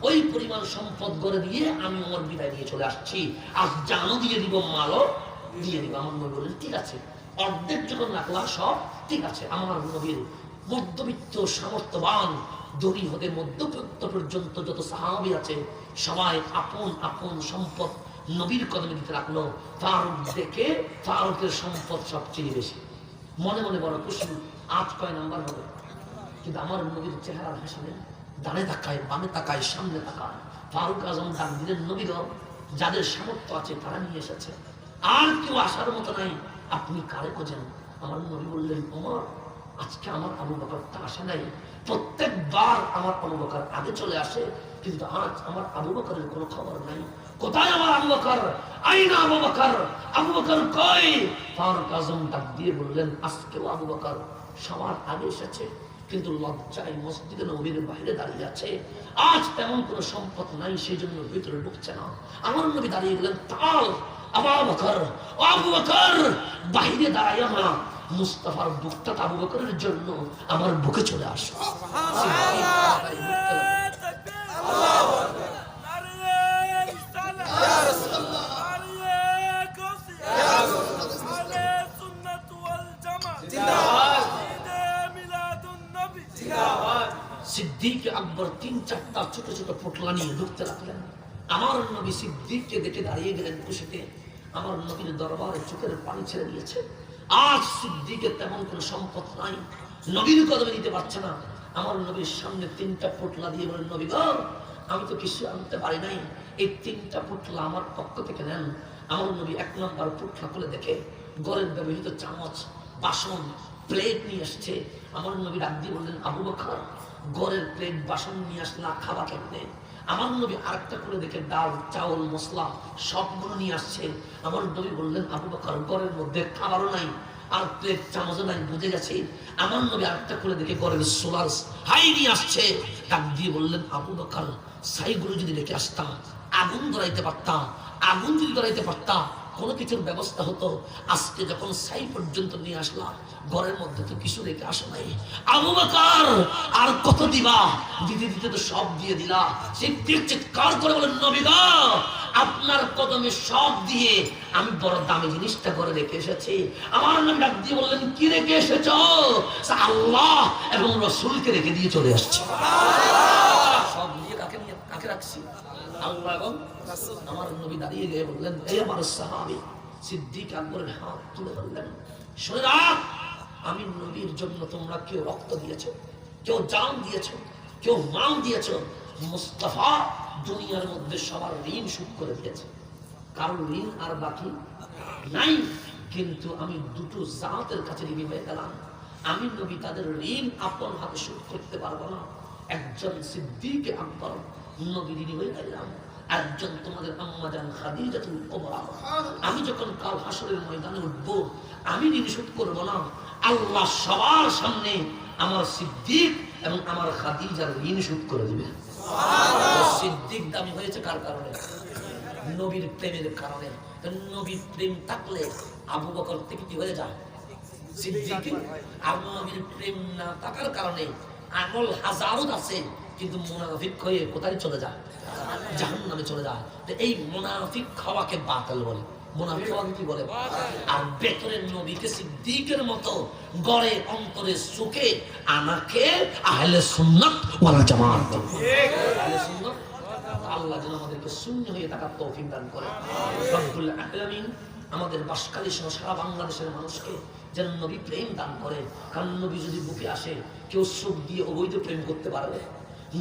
ওই পরিমাণ সম্পদ গড়ে দিয়ে আমি ওমর বিদায় দিয়ে চলে আসছি। আজ জানো দিয়ে দিব, মালও দিয়ে দিব। আমার নবী বললেন, ঠিক আছে, অর্ধেক যখন রাখলা সব ঠিক আছে। আমার নবীর মধ্যবিত্ত সামর্থ্যবান দড়ি হতে মধ্যবিত্ত পর্যন্ত যত সাহাবী আছে সবাই আপন আপন সম্পদ নবীর কদমে দিতে রাখলো। ফারুক দেখে ফারুকের সম্পদ সবচেয়ে বেশি, মনে মনে বড় খুশি। আজ কয় নাম্বার হবে? কিন্তু আমার নবীর চেহারা হাসিনে ডানে তাকায়, বামে তাকায়, সামনে তাকায়। ফারুক আজম ডাক দিলেন, নবীর যাদের সামর্থ্য আছে তারা নিয়ে এসেছে, আর কেউ আসার মতো নাই, আপনি কারে খোঁজেন? আমার নবী বললেন, ওমর আজকে আমার আবু বকরটা আসে নাই। প্রত্যেকবার আমার আবু বকর আগে চলে আসে, কিন্তু আজ আমার আবু বকরের কোনো খবর নাই। কোথায় আমার আবু বকর? আইনা আবু বকর? আবু বকর কই? ফারুক আজম ডাক দিয়ে বললেন, আজকেও আবু বকর সবার আগে এসেছে, কিন্তু লজ্জায় মসজিদে নবীর বাইরে দাঁড়িয়ে আছে। আজ তেমন কোনো সম্পদ নাই, সেই জন্য ভিতরে ঢুকছে না। আমার নবী দাঁড়িয়ে গেলেন, তাল আবু বকর, ও আবু বকর বাইরে দাঁড়াইয়া না, মুস্তাফার বুকটা আবু বকরের জন্য আমার বুকে চলে আসো। সিদ্দিক আকবর 3-4টা ছোট ছোট পোটলা নিয়ে ঢুকতে লাগলেন। আমার নবী সিদ্দিককে দেখে দাঁড়িয়ে গেলেন খুশিতে। আমার নবীর দরবারে চোখের পানি ছেড়ে দিয়েছে। আজ সিদ্দিকের তেমন কোনো সম্পদ নাই, নবীর কদমে দিতে পারছে না। আমার নবীর সামনে 3টা পোটলা দিয়ে বলেন, নবী গো, আমি তো কিছু আনতে পারি নাই, এই 3টা পোটলা আমার পক্ষ থেকে নেন। আমার নবী 1 নম্বর পোটলা খুলে দেখে ঘরের ব্যবহৃত চামচ, বাসন, প্লেট নিয়ে আসছে। আমার নবী ডাক দিয়ে বললেন, আবু বকর ঘরের প্লেট বাসন নিয়ে আসলা, খাওয়া কেমনে? আমার নবী আরেকটা করে দেখে ডাল, চাউল, মশলা সবগুলো নিয়ে আসছে। আমার নবী বললেন, আবু বকর ঘরের মধ্যে খাবারও নাই, আর প্লেট চামচও নাই, বুঝে গেছে। আমার নবী আরেকটা করে দেখে ঘরের সোলার হাই নিয়ে আসছে। ডাক দিয়ে বললেন, আবু বকর ছাইগুলো যদি রেখে আসতাম, আগুন ধরাইতে পারতাম, আগুন যদি ধরাইতে পারতাম, কোনো কিছুর ব্যবস্থা হতো। আজকে যখন ছাই পর্যন্ত নিয়ে আসলাম, ঘরের মধ্যে তো কিছু রেখে আসো নাই। আবু বকর আর কত দিবা? দিতে দিতে তো সব দিয়ে দিলা। সিদ্দিক চিৎকার করে বলেন, নবী গো, আপনার কদমে সব দিয়ে আমি বড় দামি জিনিসটা করে রেখে এসেছি। আমার নবী ডাক দিয়ে বললেন, কি রেখে এসেছ? আল্লাহ এবং রাসূলকে রেখে দিয়ে চলে আসছে। সব দিয়ে কাকে রাখছি? আল্লাহ এবং রাসূল। আমার নবী দাঁড়িয়ে গিয়ে বললেন, এই আমার সাহাবী। সিদ্দিক আকবরের হাত তুলে ধরলেন, শুনে রাখ, আমি নবীর জন্য তোমরা কেউ রক্ত দিয়েছো, কেউ জান দিয়েছো, কেউ মাল দিয়েছো। মুস্তাফা দুনিয়ার মধ্যে সবার ঋণ শোধ করে দিয়েছে, কারণ ঋণ আর বাকি নাই। কিন্তু আমি দুটো জাতের কাছে ঋণী হয়ে গেলাম। আমি নবী তাদের ঋণ আপন হাতে শোধ করতে পারবো না। একজন সিদ্দিক আকবর নবী ঋণী হয়ে গেলাম। একজন তোমাদের আম্মা জান খাদিজাতুল কুবরা। আমি যখন কাল হাসরের ময়দানে উঠবো, আমি ঋণ শোধ করবো না, আল্লাহ সবার সামনে আমার সিদ্দিক এবং আমার খাদিজার ঋণ শোধ করে দিবে। সিদ্দিক দামি হয়েছে কার কারণে? নবীর প্রেমের কারণে। নবীর প্রেম থাকলে আবু বকর থেকে কি হয়ে যায়? সিদ্দিক। আর নবীর প্রেম না থাকার কারণে আমল হাজারো আছে, কিন্তু মুনাফিক হয়ে কোথায় চলে যায়? জাহান্নামে চলে যায়। তো এই মুনাফিক খাওয়াকে বাতিল বলে। মুনাফিক খাওয়াকে কি বলে? আর ভেতরের নবীকে সিদ্দিকের মতো গড়ে অন্তরে সুখে আমাকে আহলে সুন্নাত ওয়াল জামাত। আহলে সুন্নাত। আল্লাহ যেন আমাদেরকে শূন্য হয়ে থাকার তৌফিক দান করে। রব্বুল আলামিন আমাদের বাসকালী সহ সারা বাংলাদেশের মানুষকে যেন নবী প্রেম দান করে। কারণ নবী যদি বুকে আসে, কেউ সুখ দিয়ে অবৈধ প্রেম করতে পারবে?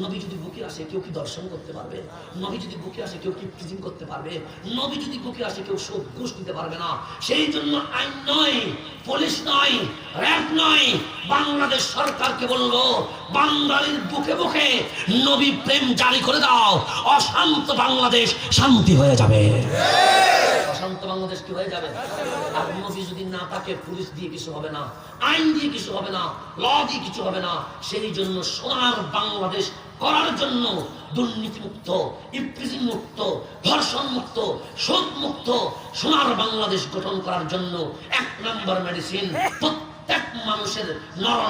নবী যদি বুকে আসে, কেউ কি দর্শন করতে পারবে? নবী যদি বুকে আসে, কেউ কি প্রিজিং করতে পারবে? নবী যদি বুকে আসে, কেউ সুদ ঘুষ দিতে পারবে না। সেই জন্য আইন নয়, পুলিশ নয়, র্যাব নয়, বাংলাদেশ সরকারকে বলবো, বাঙালির বুকে বুকে নবী প্রেম জারি করে দাও, অশান্ত বাংলাদেশ শান্তি হয়ে যাবে। অশান্ত বাংলাদেশ কি হয়ে যাবে? আর নবী যদি না থাকে, পুলিশ দিয়ে কিছু হবে না, আইন দিয়ে কিছু হবে না, ল দিয়ে কিছু হবে না। সেই জন্য সোনার বাংলাদেশ করার জন্য দুর্নীতি মুক্ত, ইপ্রিজিং মুক্ত, ধর্ষণ মুক্ত, সুদ মুক্ত সোনার বাংলাদেশ গঠন করার জন্য 1 নম্বর মেডিসিন প্রত্যেক মানুষের নর